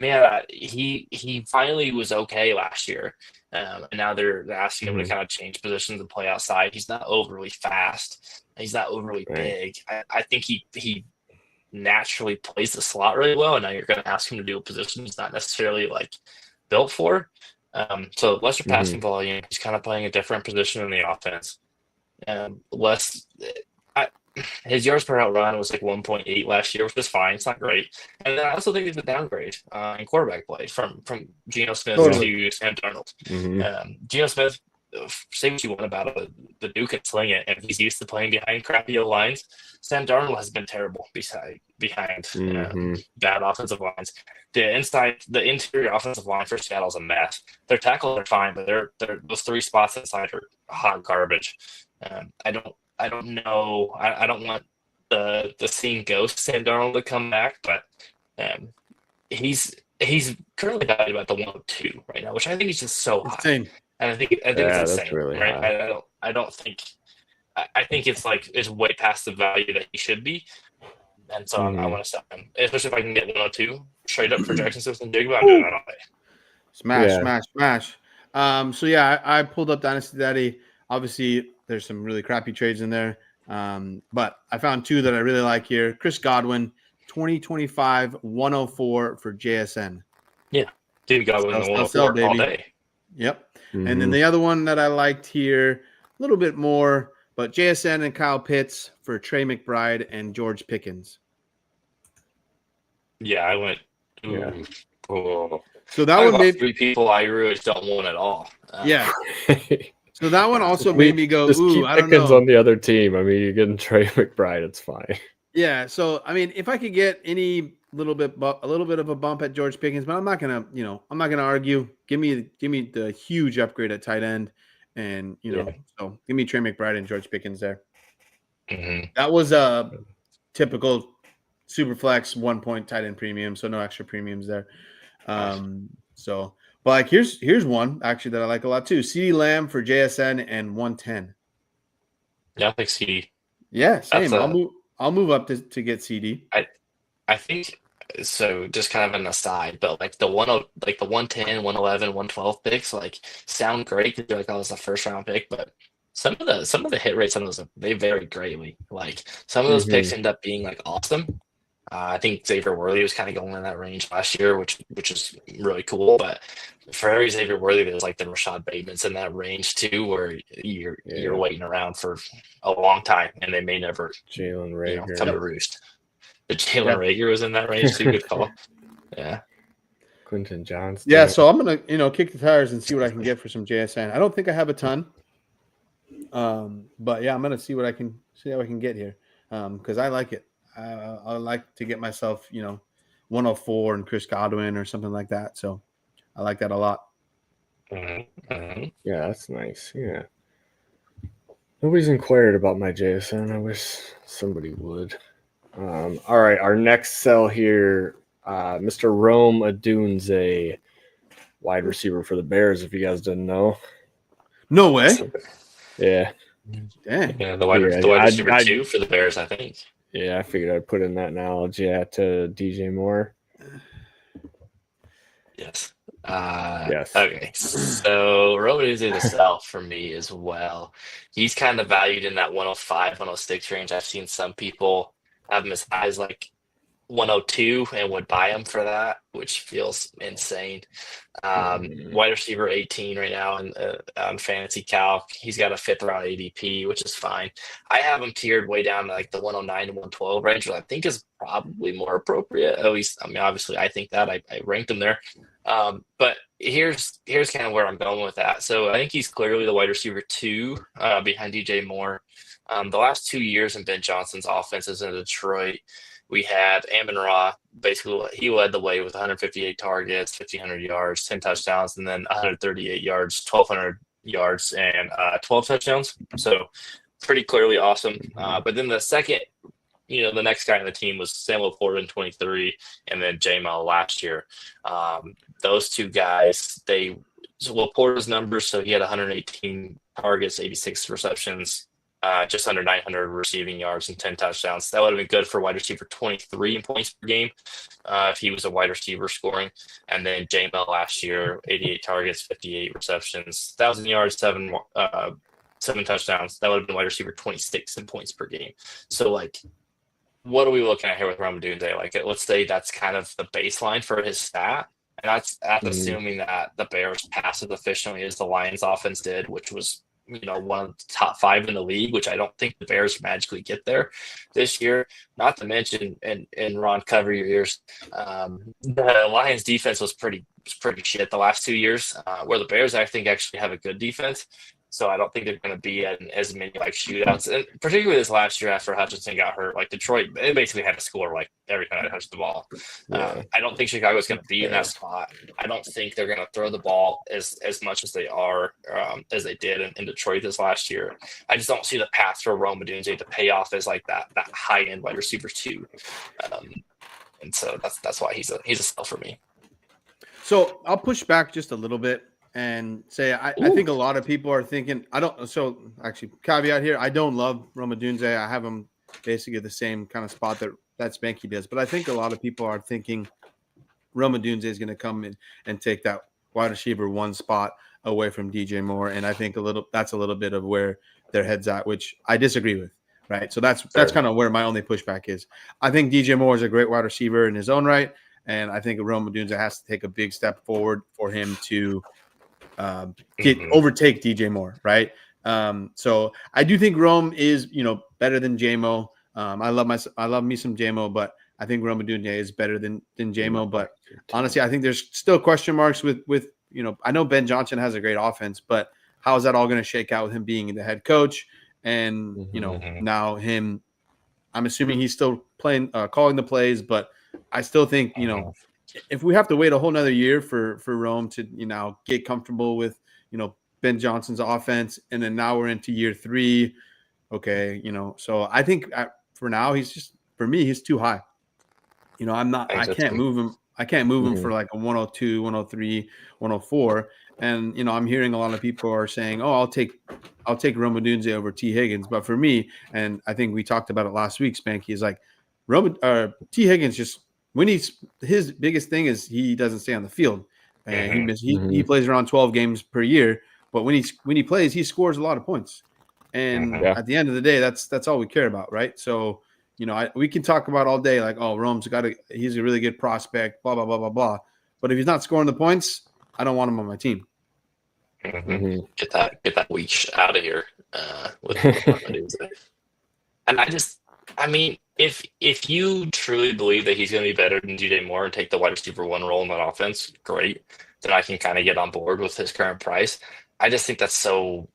Speaker 2: yeah, he finally was okay last year, and now they're asking him to kind of change positions and play outside. He's not overly fast. He's not overly big. I think he naturally plays the slot really well, and now you're going to ask him to do a position he's not necessarily like built for. So lesser passing volume. He's kind of playing a different position in the offense. Less. His yards per out run was like 1.8 last year, which is fine. It's not great. And then I also think it's a downgrade in quarterback play from Geno Smith to Sam Darnold. Geno Smith, say what you want about it, the Duke can sling it, and he's used to playing behind crappy lines. Sam Darnold has been terrible behind bad offensive lines. The interior offensive line for Seattle's a mess. Their tackles are fine, but they're those 3 spots inside are hot garbage. I don't know. I don't want the seeing ghost Sam Darnold to come back, but he's currently valued about the 102 right now, which I think is just so high. And I think it's insane.
Speaker 1: That's really high.
Speaker 2: I don't think. I think it's way past the value that he should be, and so I want to sell him, especially if I can get 102 straight up for Jackson Smith and Jigba. I'm doing that all day.
Speaker 3: Smash. So yeah, I pulled up Dynasty Daddy. Obviously, there's some really crappy trades in there, but I found 2 that I really like here. Chris Godwin, 2025 104 for JSN.
Speaker 2: Yeah, dude, Godwin the 104 all day.
Speaker 3: Yep. And then the other one that I liked here, a little bit more, but JSN and Kyle Pitts for Trey McBride and George Pickens.
Speaker 2: Yeah, I went. Oh.
Speaker 3: So that one made
Speaker 2: 3 people I really don't want at all.
Speaker 3: Yeah. So that one also made me go, ooh, I don't
Speaker 1: Pickens
Speaker 3: know.
Speaker 1: On the other team. I mean, you're getting Trey McBride. It's fine.
Speaker 3: Yeah. So I mean, if I could get a little bit of a bump at George Pickens, but I'm not gonna argue. Give me the huge upgrade at tight end, and so give me Trey McBride and George Pickens there. That was a typical super flex 1 point tight end premium, so no extra premiums there. So, but like here's one actually that I like a lot too. CeeDee Lamb for JSN and 110.
Speaker 2: Yeah, I think CeeDee.
Speaker 3: Yeah, same. I'll move up to get CeeDee.
Speaker 2: I think so. Just kind of an aside, but like the 110, 111, 112 picks like sound great because you're like, oh, it's a first round pick, but some of the hit rates on those they vary greatly. Like some of those picks end up being like awesome. I think Xavier Worthy was kind of going in that range last year, which is really cool. But for every Xavier Worthy, there's like the Rashad Bateman's in that range too, where you're waiting around for a long time, and they may never
Speaker 1: Jalen Reagor
Speaker 2: come to roost. The Jalen Reagor was in that range too. Good call. Yeah.
Speaker 1: Quentin Johnston.
Speaker 3: Yeah, so I'm gonna kick the tires and see what I can get for some JSN. I don't think I have a ton, but yeah, I'm gonna see how I can get here because I like it. I like to get myself, 104 and Chris Godwin or something like that. So I like that a lot.
Speaker 1: Yeah, that's nice. Yeah. Nobody's inquired about my JSN. I wish somebody would. All right, our next sell here, Mr. Rome Odunze, wide receiver for the Bears, if you guys didn't know.
Speaker 3: No way.
Speaker 1: Yeah.
Speaker 3: Dang.
Speaker 2: Yeah, the wide receiver 2 for the Bears, I think.
Speaker 1: Yeah, I figured I'd put in that analogy to DJ Moore.
Speaker 2: Yes.
Speaker 1: Yes.
Speaker 2: Okay. So Roman is a sell for me as well. He's kind of valued in that 105, 106 range. I've seen some people have him as high as like 102 and would buy him for that, which feels insane. Wide receiver 18 right now on Fantasy Calc. He's got a 5th round ADP, which is fine. I have him tiered way down to like the 109 to 112 range, which I think is probably more appropriate. At least, I mean, obviously, I think that I ranked him there. But here's kind of where I'm going with that. So I think he's clearly the wide receiver 2 behind DJ Moore. The last 2 years in Ben Johnson's offenses in Detroit, we had Amon-Ra. Basically, he led the way with 158 targets, 1,500 yards, 10 touchdowns, and then 138 yards, 1,200 yards, and 12 touchdowns. So pretty clearly awesome. But then the second, the next guy on the team was Samuel Porter in 23, and then J-Mal last year. Those 2 guys, Porter's numbers, so he had 118 targets, 86 receptions, just under 900 receiving yards and 10 touchdowns. That would have been good for wide receiver 23 in points per game if he was a wide receiver scoring. And then J-Mo last year, 88 targets, 58 receptions, 1,000 yards, seven touchdowns. That would have been wide receiver 26 in points per game. So, like, what are we looking at here with Rome Odunze? Like, let's say that's kind of the baseline for his stat. And that's assuming that the Bears pass as efficiently as the Lions offense did, which was, one of the top 5 in the league, which I don't think the Bears magically get there this year. Not to mention, and Ron, cover your ears, the Lions defense was pretty shit the last 2 years, where the Bears, I think, actually have a good defense. So I don't think they're going to be in as many like shootouts, and particularly this last year after Hutchinson got hurt. Like Detroit, they basically had to score like every time they touched the ball. I don't think Chicago's going to be in that spot. I don't think they're going to throw the ball as much as they are as they did in Detroit this last year. I just don't see the path for Rome Odunze to pay off as like that high end wide receiver too, and so that's why he's a sell for me.
Speaker 3: So I'll push back just a little bit and say I think a lot of people are thinking actually caveat here, I don't love Rome Odunze. I have him basically the same kind of spot that Spanky does, but I think a lot of people are thinking Rome Odunze is going to come in and take that wide receiver 1 spot away from DJ Moore, and I think that's a little bit of where their head's at, which I disagree with. Right, so that's kind of where my only pushback is. I think DJ Moore is a great wide receiver in his own right, and I think Rome Odunze has to take a big step forward for him to overtake DJ Moore, right? So I do think Rome is, better than J-Mo. I love me some J-Mo, but I think Rome Odunze is better than J-Mo. But honestly, I think there's still question marks with I know Ben Johnson has a great offense, but how is that all going to shake out with him being the head coach? And now I'm assuming he's still playing, calling the plays, but I still think if we have to wait a whole nother year for Rome to get comfortable with Ben Johnson's offense, and then now we're into year 3, okay, so I think for now he's too high. I can't move him. I can't move him for like a 102, 103, 104. And I'm hearing a lot of people are saying, "Oh, I'll take Rome Odunze over T. Higgins." But for me, and I think we talked about it last week, Spanky, is like T. Higgins just his biggest thing is he doesn't stay on the field, and he plays around 12 games per year. But when he plays, he scores a lot of points. And at the end of the day, that's all we care about, right? So we can talk about all day like, oh, he's a really good prospect, blah blah blah blah blah. But if he's not scoring the points, I don't want him on my team.
Speaker 2: Get that leash out of here with and I mean, if you truly believe that he's going to be better than DJ Moore and take the wide receiver 1 role in that offense, great. Then I can kind of get on board with his current price. I just think that's so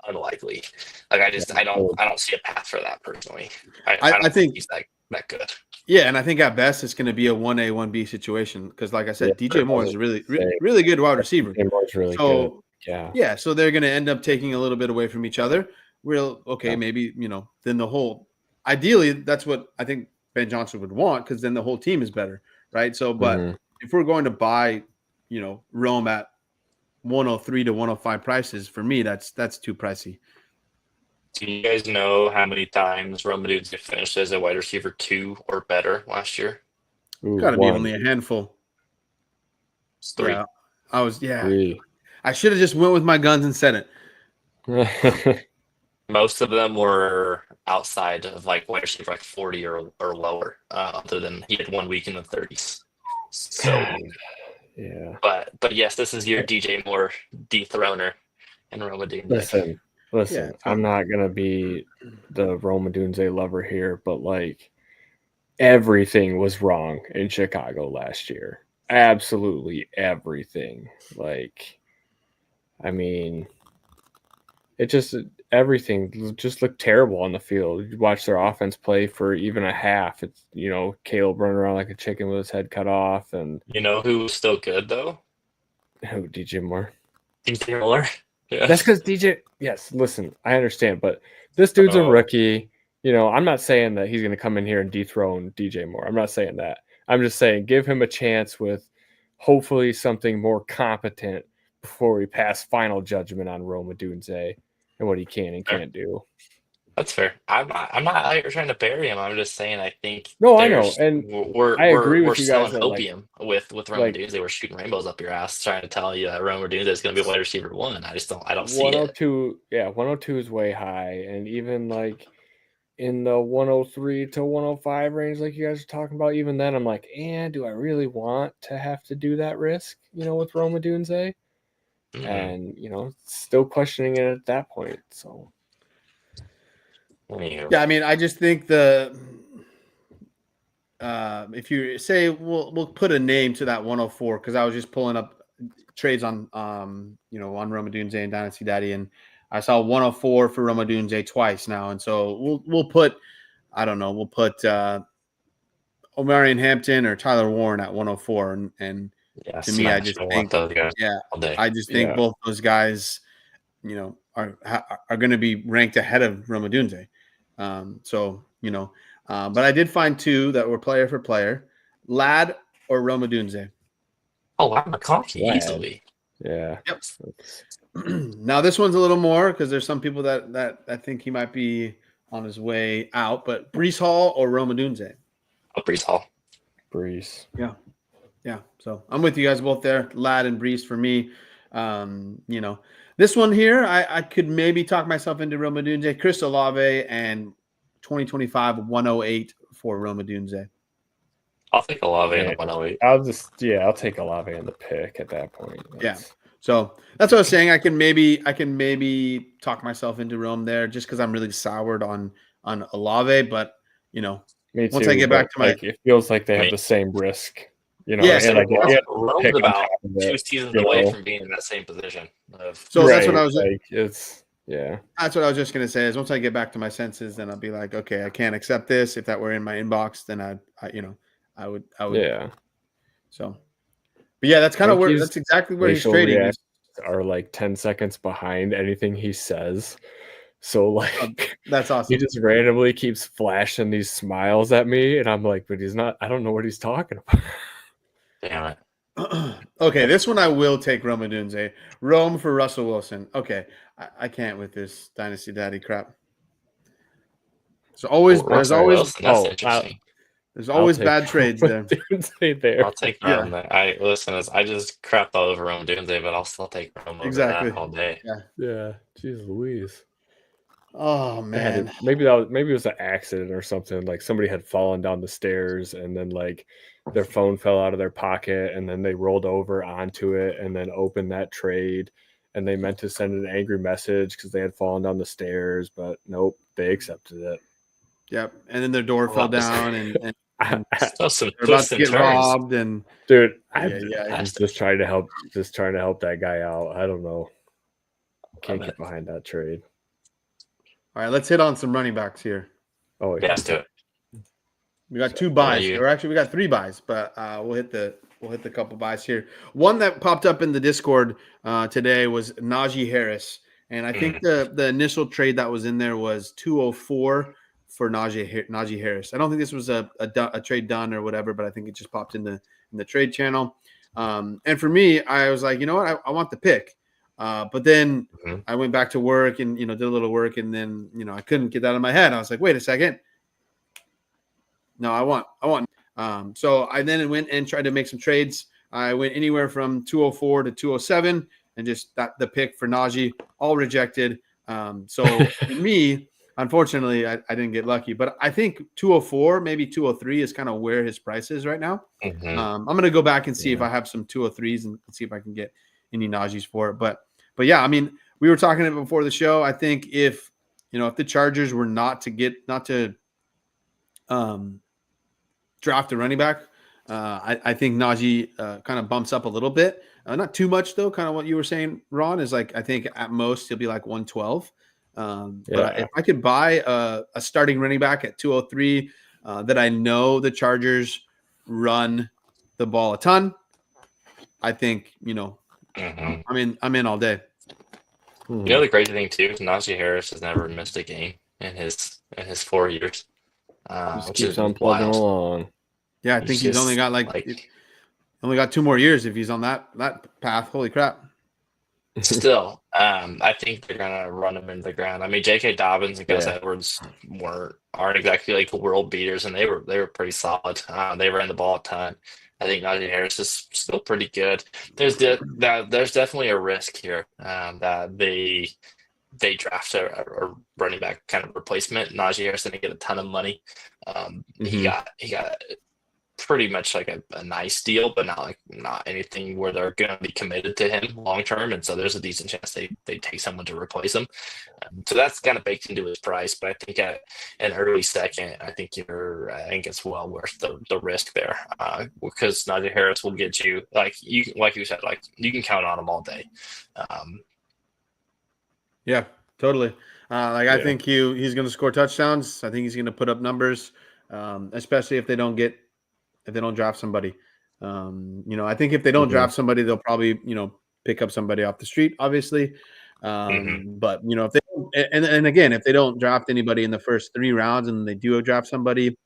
Speaker 2: unlikely. Like I don't see a path for that personally. I don't think he's that good.
Speaker 3: Yeah, and I think at best it's going to be a 1A, 1B situation because, like I said, DJ Moore is a really good wide receiver.
Speaker 1: DJ Moore's really good.
Speaker 3: Yeah. So they're going to end up taking a little bit away from each other. Maybe then the whole. Ideally, that's what I think Ben Johnson would want because then the whole team is better, right? So, but if we're going to buy, Rome at 103 to 105 prices, for me, that's too pricey.
Speaker 2: Do you guys know how many times Rome Odunze finished as a wide receiver 2 or better last year?
Speaker 3: Got to be only a handful.
Speaker 2: It's 3.
Speaker 3: Yeah, 3. I should have just went with my guns and said
Speaker 2: it. Most of them were outside of like wide receiver like 40 or lower, other than he had 1 week in the 30s. So
Speaker 1: yeah.
Speaker 2: But yes, this is your DJ Moore dethroner and Rome Odunze.
Speaker 1: Listen, I'm not gonna be the Rome Odunze lover here, but like everything was wrong in Chicago last year. Absolutely everything. Like, I mean, everything just looked terrible on the field. You watch their offense play for even a half. It's Caleb running around like a chicken with his head cut off, and
Speaker 2: who was still good though?
Speaker 1: Who? DJ Moore.
Speaker 2: DJ Moore. Yeah.
Speaker 1: That's because DJ. Yes, listen, I understand, but this dude's a rookie. I'm not saying that he's going to come in here and dethrone DJ Moore. I'm not saying that. I'm just saying give him a chance with hopefully something more competent before we pass final judgment on Rome Odunze. and what he can and can't do.
Speaker 2: That's fair. I'm not out here trying to bury him. I'm just saying I think
Speaker 1: No, I know, and
Speaker 2: we're
Speaker 1: I agree with
Speaker 2: we're
Speaker 1: you guys
Speaker 2: selling
Speaker 1: that, like,
Speaker 2: opium with Rome Odunze. We're shooting rainbows up your ass, trying to tell you that Rome Odunze is going to be wide receiver 1. I don't see it.
Speaker 1: 102, yeah, 102 is way high, and even like in the 103 to 105 range, like you guys are talking about, even then I'm like, do I really want to have to do that risk, with Rome Odunze? And still questioning it at that point. So
Speaker 3: yeah, I mean, I just think if you say we'll put a name to that 104, because I was just pulling up trades on on Rome Odunze and Dynasty Daddy, and I saw 104 for Rome Odunze twice now, and so we'll put, I don't know, we'll put Omarion Hampton or Tyler Warren at 104, and
Speaker 2: yeah,
Speaker 3: to me, I just think, I just think both those guys, are going to be ranked ahead of Rome Odunze. But I did find two that were player for player: Ladd or Rome Odunze.
Speaker 2: Oh, I'm McConkey easily.
Speaker 1: Yeah.
Speaker 3: Yep. Now this one's a little more, because there's some people that I think he might be on his way out. But Breece Hall or Rome Odunze?
Speaker 2: Oh, Breece Hall.
Speaker 1: Breece.
Speaker 3: Yeah. So I'm with you guys both there. Ladd and Breece for me. This one here, I could maybe talk myself into Rome Odunze. Chris Olave and 2025 108 for Rome Odunze.
Speaker 2: I'll take Olave in the 108.
Speaker 1: I'll take Olave in the pick at that point.
Speaker 3: So that's what I was saying. I can maybe talk myself into Rome there, just because I'm really soured on Olave. But
Speaker 1: me too,
Speaker 3: once I get back to
Speaker 1: it feels like they have the same risk.
Speaker 2: Rome's about 2 seasons away from being in that same position.
Speaker 3: So that's what I was
Speaker 1: like.
Speaker 3: That's what I was just gonna say. Is once I get back to my senses, then I'll be like, okay, I can't accept this. If that were in my inbox, then I would.
Speaker 1: Yeah.
Speaker 3: So, but yeah, that's kind of where. That's exactly where he's trading.
Speaker 1: Are like 10 seconds behind anything he says. So like,
Speaker 3: that's awesome.
Speaker 1: He just randomly keeps flashing these smiles at me, and I'm like, but he's not. I don't know what he's talking about.
Speaker 2: Damn it.
Speaker 3: Okay, this one I will take Rome Odunze. Rome for Russell Wilson. Okay, I can't with this Dynasty Daddy crap. There's always bad trades there.
Speaker 2: I'll take Rome. I just crapped all over Rome Odunze, but I'll still take Rome over that all day.
Speaker 1: Yeah. Jeez Louise.
Speaker 3: Oh man,
Speaker 1: maybe it was an accident or something. Like somebody had fallen down the stairs, and then like their phone fell out of their pocket, and then they rolled over onto it, and then opened that trade, and they meant to send an angry message because they had fallen down the stairs, but nope, they accepted it.
Speaker 3: Yep, and then their door fell down, and
Speaker 2: some
Speaker 3: they're about to get robbed. And
Speaker 1: dude, I'm just trying to help that guy out. I don't know. Can't get behind that trade.
Speaker 3: All right, let's hit on some running backs here.
Speaker 1: Oh,
Speaker 2: yeah, let's do it.
Speaker 3: We got 2 buys, or actually we got 3 buys, but we'll hit the couple buys here. One that popped up in the Discord today was Najee Harris, and I think the initial trade that was in there was 204 for Najee Harris. I don't think this was a trade done or whatever, but I think it just popped in the trade channel. And for me, I was like, you know what, I want the pick. But then I went back to work and, did a little work, and then, I couldn't get that out of my head. I was like, wait a second. No, I want. So I then went and tried to make some trades. I went anywhere from 204 to 207 and just the pick for Najee, all rejected. So for me, unfortunately, I didn't get lucky, but I think 204, maybe 203 is kind of where his price is right now. I'm going to go back and see if I have some 203s and see if I can get any Najees for it. But yeah, I mean, we were talking about before the show. I think if the Chargers were not to draft a running back, I think Najee kind of bumps up a little bit. Not too much though. Kind of what you were saying, Ron, is like I think at most he'll be like 112. But if I could buy a starting running back at 203 that I know the Chargers run the ball a ton, I think I'm in all day.
Speaker 2: The crazy thing too is Najee Harris has never missed a game in his 4 years.
Speaker 1: Just keeps on plugging along.
Speaker 3: Yeah, I think he's only got only got 2 more years if he's on that path. Holy crap!
Speaker 2: Still, I think they're gonna run him into the ground. I mean, J.K. Dobbins and Gus Edwards aren't exactly like world beaters, and they were pretty solid. They ran the ball a ton. I think Najee Harris is still pretty good. There's definitely a risk here that they draft a running back kind of replacement. Najee Harris didn't get a ton of money. He got pretty much like a nice deal, but not anything where they're going to be committed to him long term. And so there's a decent chance they take someone to replace him. So that's kind of baked into his price. But I think at an early second, I think it's well worth the risk there because Najee Harris will get you like you said, like you can count on him all day.
Speaker 3: Yeah, totally. I think he's going to score touchdowns. I think he's going to put up numbers, especially if they don't draft somebody. I think if they don't draft somebody, they'll probably, pick up somebody off the street, obviously. But if they don't, and again, if they don't draft anybody in the first 3 rounds and they do draft somebody,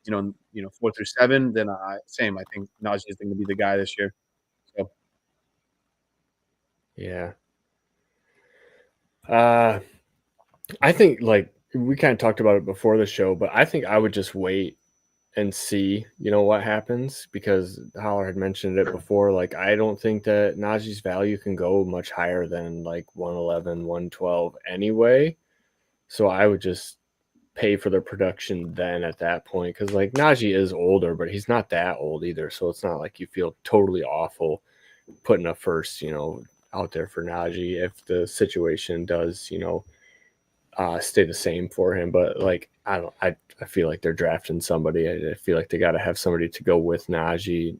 Speaker 3: 4 through 7, then I think Najee is going to be the guy this year. So.
Speaker 1: Yeah. I think like we kind of talked about it before the show, but I think I would just wait and see, what happens because Holler had mentioned it before. Like, I don't think that Najee's value can go much higher than like 111, 112 anyway. So I would just pay for the production then at that point because like Najee is older, but he's not that old either. So it's not like you feel totally awful putting a first, out there for Najee if the situation does, stay the same for him. But like I feel like they're drafting somebody. I feel like they got to have somebody to go with Najee,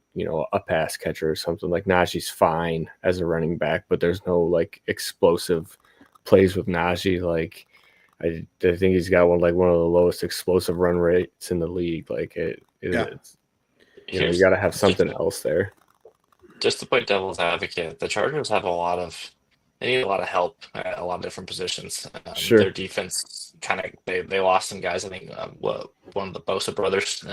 Speaker 1: a pass catcher or something. Like Najee's fine as a running back, but there's no like explosive plays with Najee. Like I think he's got one of the lowest explosive run rates in the league. Like it's, you got to have something else there.
Speaker 2: Just to play devil's advocate, the Chargers have they need a lot of help at a lot of different positions.
Speaker 1: Sure.
Speaker 2: Their defense they lost some guys. I think one of the Bosa brothers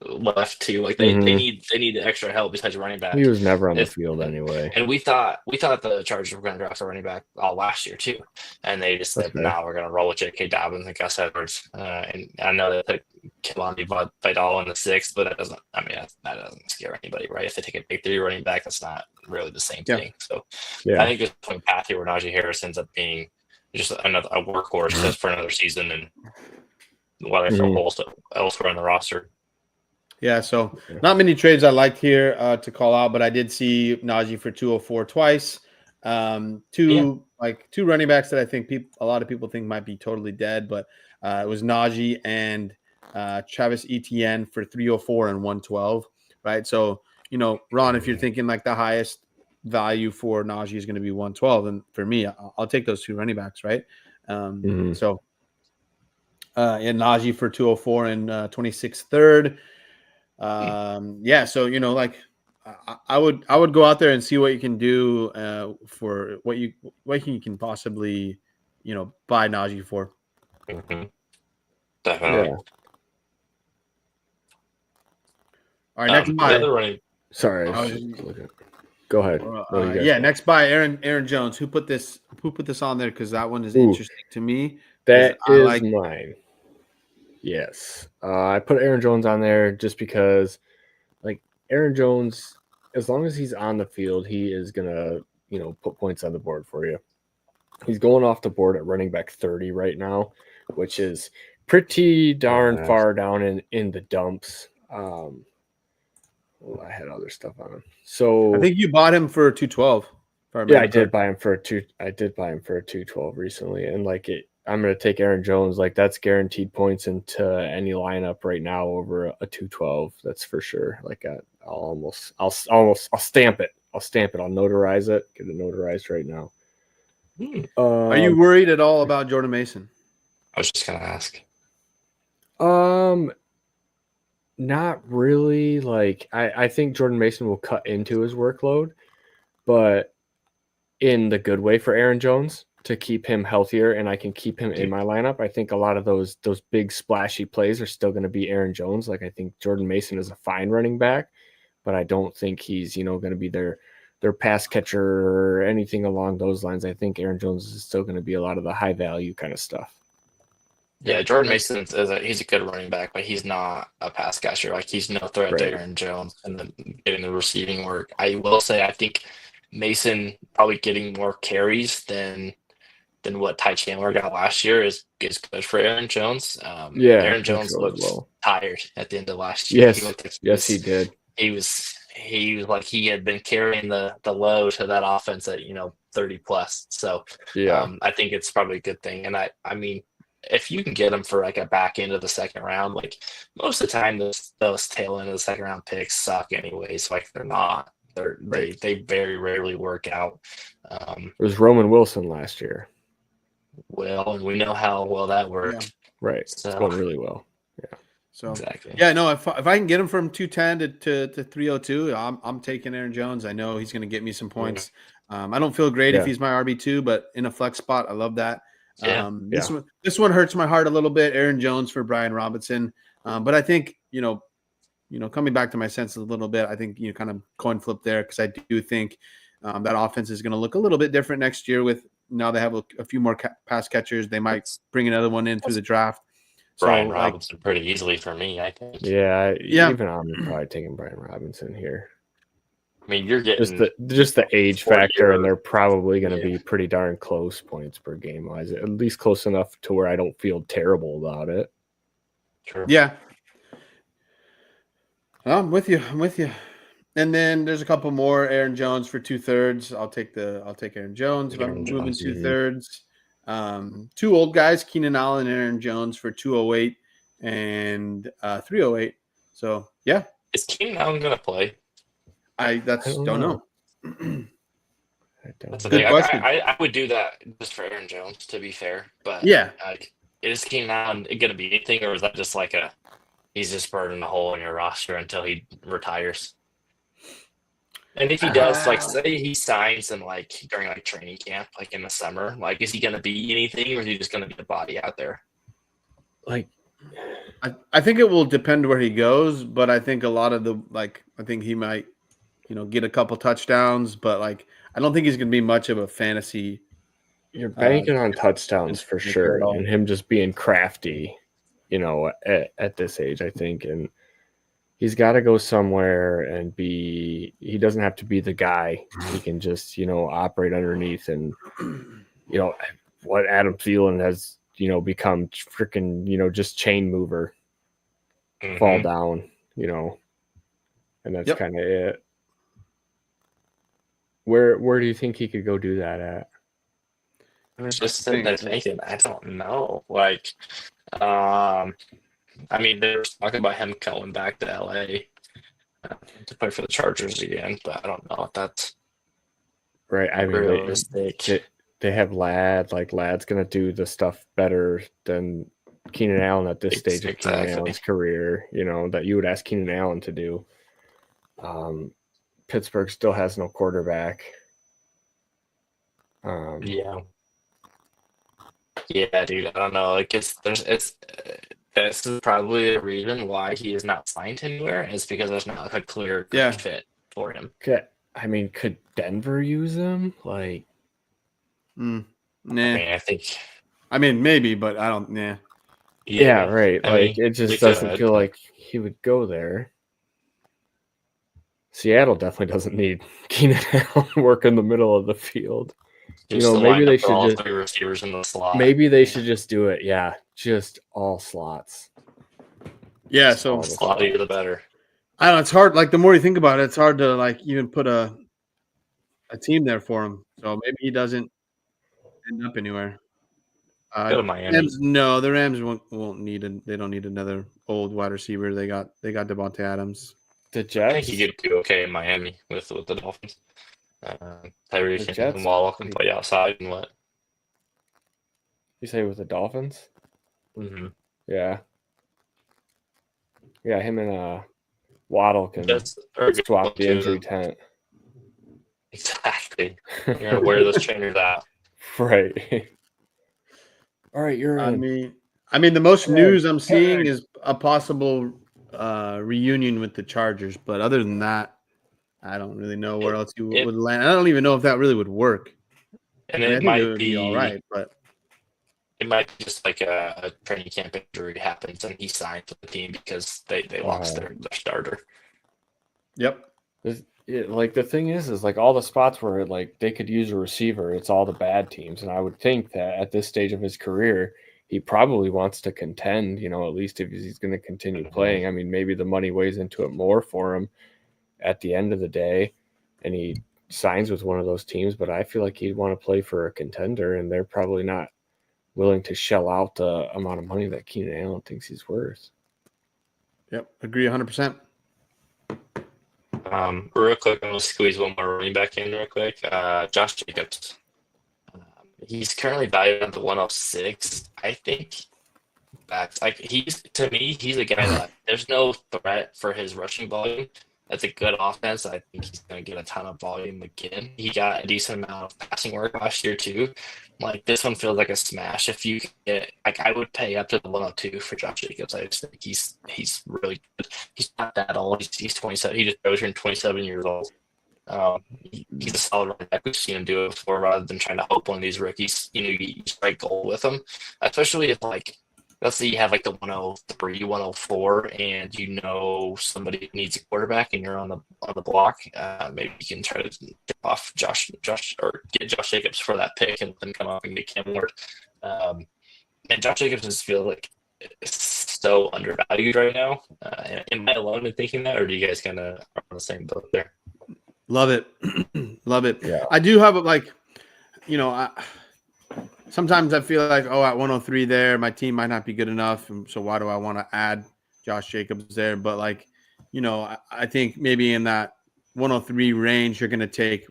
Speaker 2: left too. Like they need extra help besides running back.
Speaker 1: He was never on the field anyway.
Speaker 2: And we thought the Chargers were going to draft a running back all last year too, and they just said, "No, we're going to roll with J.K. Dobbins and Gus Edwards." And I know they put Kehlani Vidal in the 6th, but that doesn't scare anybody, right? If they take a big 3 running back, that's not really the same thing. So I think there's a path here where Najee Harris ends up being just a workhorse just for another season, and while they fill holes elsewhere on the roster.
Speaker 3: Yeah, so not many trades I liked here to call out, but I did see Najee for 204 twice. Two running backs that I think a lot of people think might be totally dead, but it was Najee and Travis Etienne for 304 and 112, right? So, Ron, if you're thinking like the highest value for Najee is going to be 112, and for me, I'll take those 2 running backs, right? So, Najee for 204 and 26 third. So I would go out there and see what you can do for what you can possibly buy Najee for.
Speaker 2: Definitely.
Speaker 1: Yeah.
Speaker 3: All right, next buy.
Speaker 1: Sorry, go ahead.
Speaker 3: Next buy, Aaron Jones. Who put this on there? Because that one is interesting to me.
Speaker 1: That is mine. Yes, I put Aaron Jones on there just because, like, Aaron Jones, as long as he's on the field, he is gonna put points on the board for you. He's going off the board at running back 30 right now, which is pretty darn far down in the dumps. I had other stuff on him. So
Speaker 3: I think you bought him for 212.
Speaker 1: I did buy him for a 212 recently, and I'm going to take Aaron Jones. Like, that's guaranteed points into any lineup right now over a 212. That's for sure. Like, I'll stamp it. I'll notarize it. Get it notarized right now.
Speaker 3: Are you worried at all about Jordan Mason?
Speaker 2: I was just going to ask.
Speaker 1: Not really. Like, I think Jordan Mason will cut into his workload, but in the good way for Aaron Jones to keep him healthier, and I can keep him in my lineup. I think a lot of those big splashy plays are still going to be Aaron Jones. Like, I think Jordan Mason is a fine running back, but I don't think he's going to be their their pass catcher or anything along those lines. I think Aaron Jones is still going to be a lot of the high value kind of stuff.
Speaker 2: Yeah, Jordan Mason he's a good running back, but he's not a pass catcher. Like he's no threat to Aaron Jones and then getting the receiving work. I will say I think Mason probably getting more carries than what Ty Chandler got last year is good for Aaron Jones. Aaron Jones looked tired at the end of last year.
Speaker 1: Yes, he did.
Speaker 2: He was like he had been carrying the load to that offense at 30 plus. So I think it's probably a good thing. And I mean, if you can get him for like a back end of the second round, like most of the time those tail end of the second round picks suck anyways. Like they're not. They very rarely work out.
Speaker 1: It was Roman Wilson last year.
Speaker 2: Well, and we know how well that worked.
Speaker 1: Yeah. Right. So, it's going really well. Yeah.
Speaker 3: So
Speaker 2: exactly.
Speaker 3: Yeah, no, if I can get him from 210 to 302, I'm taking Aaron Jones. I know he's going to get me some points. I don't feel great if he's my RB2, but in a flex spot, I love that. This one hurts my heart a little bit. Aaron Jones for Brian Robinson, but I think coming back to my senses a little bit, I think kind of coin flip there because I do think that offense is going to look a little bit different next year. With now they have a few more pass catchers. They might bring another one in through the draft.
Speaker 2: Brian Robinson pretty easily for me, I think.
Speaker 1: Yeah. Even I'm probably taking Brian Robinson here.
Speaker 2: I mean, you're getting
Speaker 1: just the age factor, and they're probably going to be pretty darn close points per game wise, at least close enough to where I don't feel terrible about it.
Speaker 2: Sure.
Speaker 3: Yeah. I'm with you. And then there's a couple more. Aaron Jones for 2/3. I'll take Aaron Jones if I'm moving 2/3. Two old guys, Keenan Allen and Aaron Jones for 208 and 308. So yeah.
Speaker 2: Is Keenan Allen going to play?
Speaker 3: I don't know.
Speaker 2: That's the thing. I would do that just for Aaron Jones, to be fair. But is Keenan Allen going to be anything, or is that just like he's just burning a hole in your roster until he retires? And if he does, like, say he signs and during training camp, in the summer, is he going to be anything, or is he just going to be a body out there?
Speaker 3: I think it will depend where he goes, but I think a lot of I think he might, get a couple touchdowns, but I don't think he's going to be much of a fantasy.
Speaker 1: You're banking on touchdowns for sure, and him just being crafty, at this age, I think, and he's got to go somewhere and he doesn't have to be the guy. He can just, operate underneath and, what Adam Thielen has, become freaking, just chain mover, fall down, and that's kind of it. Where do you think he could go do that at?
Speaker 2: Just sitting there thinking, I don't know. I mean, there's talking about him going back to LA to play for the Chargers again, but I don't know if that's
Speaker 1: right. I mean,
Speaker 2: realistic.
Speaker 1: They have Ladd. Ladd's going to do the stuff better than Keenan Allen at this stage of Keenan Allen's career, that you would ask Keenan Allen to do. Pittsburgh still has no quarterback.
Speaker 2: Yeah, dude. I don't know. This is probably the reason why he is not signed anywhere, is because there's not a clear fit for him.
Speaker 1: Okay. I mean, could Denver use him?
Speaker 3: Nah.
Speaker 2: I mean,
Speaker 3: maybe, but I don't. Nah.
Speaker 1: Yeah, right. It just doesn't feel like he would go there. Seattle definitely doesn't need Keenan Allen work in the middle of the field. Maybe they should just
Speaker 2: 3 receivers in the slot.
Speaker 1: Maybe they should just do it. Yeah, just all slots.
Speaker 3: Yeah, so
Speaker 2: the slottier the better.
Speaker 3: I don't know. It's hard. The more you think about it, it's hard to even put a team there for him. So maybe he doesn't end up anywhere.
Speaker 2: Go to Miami.
Speaker 3: The Rams won't need they don't need another old wide receiver. They got Devontae Adams.
Speaker 1: The Jets.
Speaker 2: I think he could do okay in Miami with the Dolphins. Tyreek and Waddle can play outside and what?
Speaker 1: You say with the Dolphins?
Speaker 2: Mm-hmm.
Speaker 1: Yeah. Yeah, him and Waddle can swap the injury tent.
Speaker 2: Exactly. You're gonna wear those trainers out.
Speaker 1: Right. All right, you're in.
Speaker 3: I mean, the most news I'm seeing is a possible reunion with the Chargers, but other than that, I don't really know where else you would land. I don't even know if that really would work.
Speaker 2: And
Speaker 3: I
Speaker 2: it
Speaker 3: think
Speaker 2: might
Speaker 3: it would be all right, but
Speaker 2: it might be just like a training camp injury happens and he signed with the team because they lost their starter.
Speaker 3: Yep.
Speaker 1: Like the thing is like all the spots where like they could use a receiver, it's all the bad teams. And I would think that at this stage of his career, he probably wants to contend, you know, at least if he's going to continue playing. I mean, maybe the money weighs into it more for him at the end of the day, and he signs with one of those teams. But I feel like he'd want to play for a contender, and they're probably not willing to shell out the amount of money that Keenan Allen thinks he's worth.
Speaker 3: Yep, agree 100%.
Speaker 2: Real quick, I'm going to squeeze one more running back in real quick. Josh Jacobs. He's currently valued at the 106. I think that's like to me, he's a guy that there's no threat for his rushing volume. That's a good offense. I think he's going to get a ton of volume again. He got a decent amount of passing work last year too. Like this one feels like a smash. If you get, like, I would pay up to the 102 for Josh Jacobs. I just think he's really good. He's not that old. He's 27. He just goes here 27 years old. He's a solid running back. We've seen him do it before, rather than trying to hope one of these rookies, you strike gold with them, especially if like. Let's say you have like the 103, 104, and you know somebody needs a quarterback, and you're on the block. Maybe you can try to tip off Josh, or get Josh Jacobs for that pick, and then come up and get Cam Ward. And Josh Jacobs just feels like so undervalued right now. Am I alone in thinking that, or do you guys kind of are on the same boat there?
Speaker 3: Love it, love it.
Speaker 1: Yeah.
Speaker 3: I do have like, sometimes I feel like, at 103 there, my team might not be good enough. And so why do I want to add Josh Jacobs there? But like, I think maybe in that 103 range, you're going to take,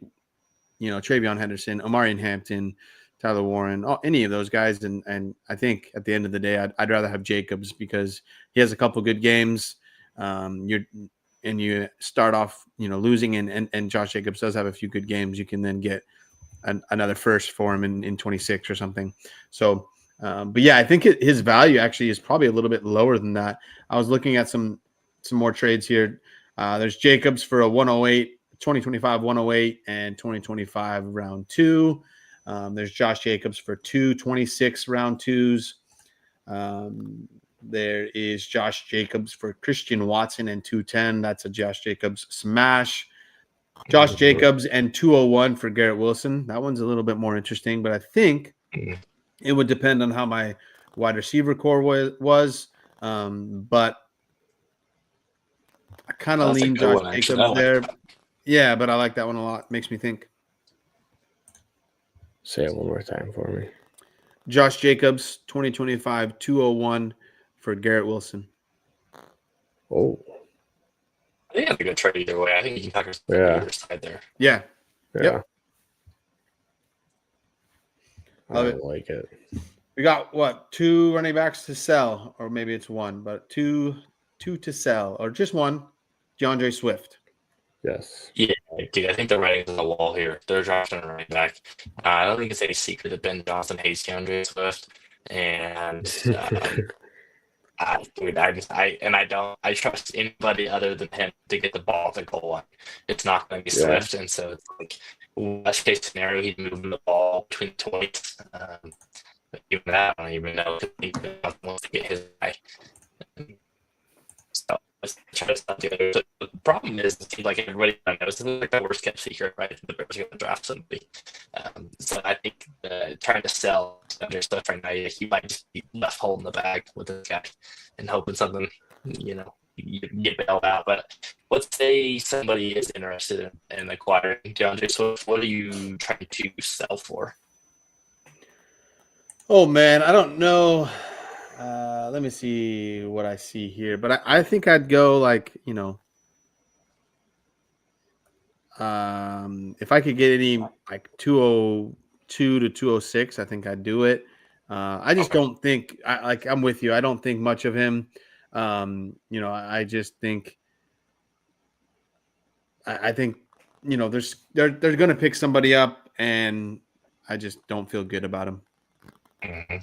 Speaker 3: Travion Henderson, Omarion Hampton, Tyler Warren, any of those guys. And I think at the end of the day, I'd rather have Jacobs because he has a couple good games. You start off, losing and Josh Jacobs does have a few good games. You can then get another first for him in 26 or something. So, but yeah, I think his value actually is probably a little bit lower than that. I was looking at some more trades here. There's Jacobs for a 108, 2025 108 and 2025 round 2. There's Josh Jacobs for 226 round 2s. There is Josh Jacobs for Christian Watson and 210. That's a Josh Jacobs smash. Josh Jacobs and 201 for Garrett Wilson. That one's a little bit more interesting, but I think it would depend on how my wide receiver core was. But I kind of lean Josh Jacobs there. Yeah, but I like that one a lot. Makes me think.
Speaker 1: Say it one more time for me.
Speaker 3: Josh Jacobs, 2025 201 for Garrett Wilson.
Speaker 1: Oh.
Speaker 2: I think that's a good trade either way. I think you can talk your side there.
Speaker 3: Yeah.
Speaker 1: Yep.
Speaker 3: Love
Speaker 1: it. Like it.
Speaker 3: We got what? 2 running backs to sell, or maybe it's 1, but two to sell, or just 1. DeAndre Swift.
Speaker 1: Yes.
Speaker 2: Yeah, dude. I think the writing's on the wall here. They're drafting a running back. I don't think it's any secret that Ben Johnson hates DeAndre Swift, and I trust anybody other than him to get the ball at the goal line. It's not going to be Swift, and so it's like worst case scenario, he's moving the ball between the 20s. Even that, I don't even know if he wants to get his guy. So let's try to stop the other. The problem is, it seems like everybody knows this is like the worst kept secret, right? The Bears are going to draft somebody. So I think trying to sell other stuff right now, he might just be left holding the bag with this guy and hoping something, you get bailed out. But let's say somebody is interested in acquiring DeAndre Swift. What are you trying to sell for?
Speaker 3: Oh, man, I don't know. Let me see what I see here. But I think I'd go like, if I could get any like 202 to 206, I think I'd do it. I just don't think I'm with you. I don't think much of him. I just think I think they're going to pick somebody up, and I just don't feel good about him.
Speaker 2: Mm-hmm.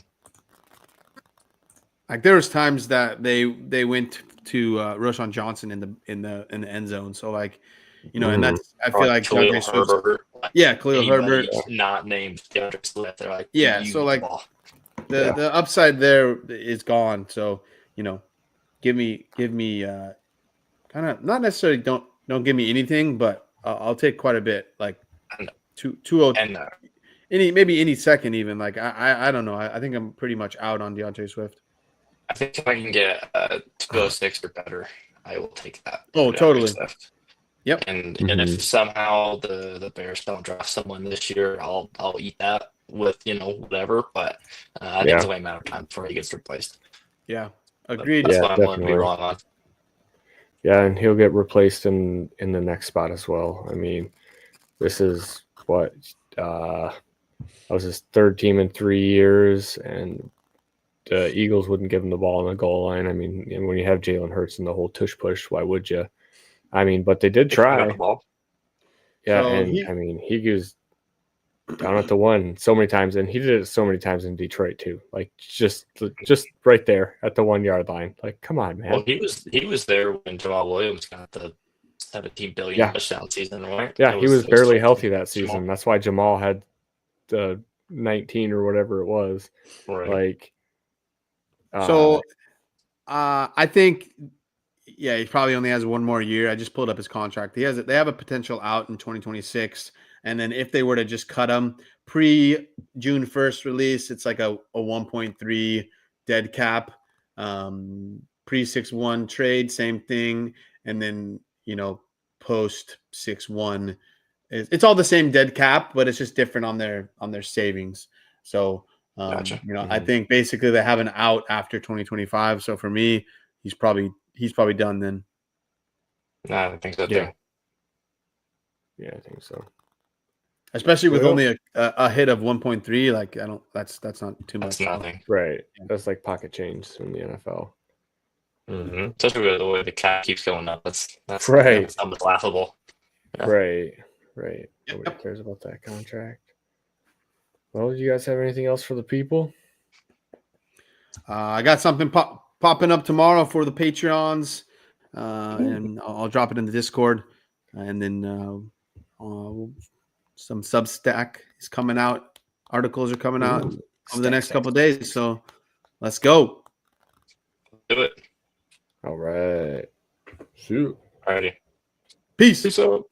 Speaker 3: Like there was times that they went to Roshan Johnson in the end zone. So like,
Speaker 4: you know, and that's I feel like
Speaker 2: Khalil Herbert.
Speaker 4: Khalil Herbert,
Speaker 2: not named DeAndre Swift. They're like,
Speaker 4: so like the upside there is gone. So you know, give me kind of not necessarily don't give me anything, but I'll take quite a bit, like 2-0
Speaker 2: and
Speaker 4: maybe any second even. Like I don't know. I think I'm pretty much out on DeAndre Swift.
Speaker 2: I think if I can get 206 or better, I will take that.
Speaker 4: Oh, totally. Yep.
Speaker 2: And if somehow the Bears don't draft someone this year, I'll eat that with whatever. But I think it's only a matter of time before he gets replaced.
Speaker 4: Yeah, agreed.
Speaker 2: That's what I'm willing to be wrong on.
Speaker 1: Yeah, and he'll get replaced in the next spot as well. I mean, this is what that was his third team in 3 years, and the Eagles wouldn't give him the ball on the goal line. I mean, and when you have Jalen Hurts and the whole tush push, why would you? I mean, but they did try. Yeah, so he goes down at the one so many times, and he did it so many times in Detroit too. Like just right there at the 1 yard line. Like, come on, man.
Speaker 2: Well, he was there when Jamal Williams got the $17 billion touchdown season, right?
Speaker 1: Yeah, he was barely healthy that season. Jamal. That's why Jamal had the 19 or whatever it was.
Speaker 2: Right.
Speaker 1: Like,
Speaker 4: I think. Yeah, he probably only has one more year. I just pulled up his contract. They have a potential out in 2026. And then if they were to just cut him pre-June 1st release, it's like a 1.3 dead cap. Pre-6-1 trade, same thing. And then, post 6-1, it's all the same dead cap, but it's just different on their savings. So,
Speaker 2: gotcha.
Speaker 4: I think basically they have an out after 2025. So for me, he's probably done then.
Speaker 2: I think so too.
Speaker 1: Yeah, I think so.
Speaker 4: Especially with only a hit of 1.3, like that's not too much.
Speaker 2: That's nothing.
Speaker 1: Right. That's like pocket change in the NFL.
Speaker 2: Mm-hmm. Especially with the way the cap keeps going up. That's
Speaker 1: right.
Speaker 2: That's almost laughable.
Speaker 1: Yeah. Right. Nobody cares about that contract. Well, do you guys have anything else for the people?
Speaker 4: I got something popping up tomorrow for the Patreons, and I'll drop it in the Discord, and then some Substack is coming out. Articles are coming out over the next couple of days. So let's go.
Speaker 2: Do it.
Speaker 1: All right. Shoot.
Speaker 2: Alrighty.
Speaker 4: Peace.
Speaker 2: Peace out.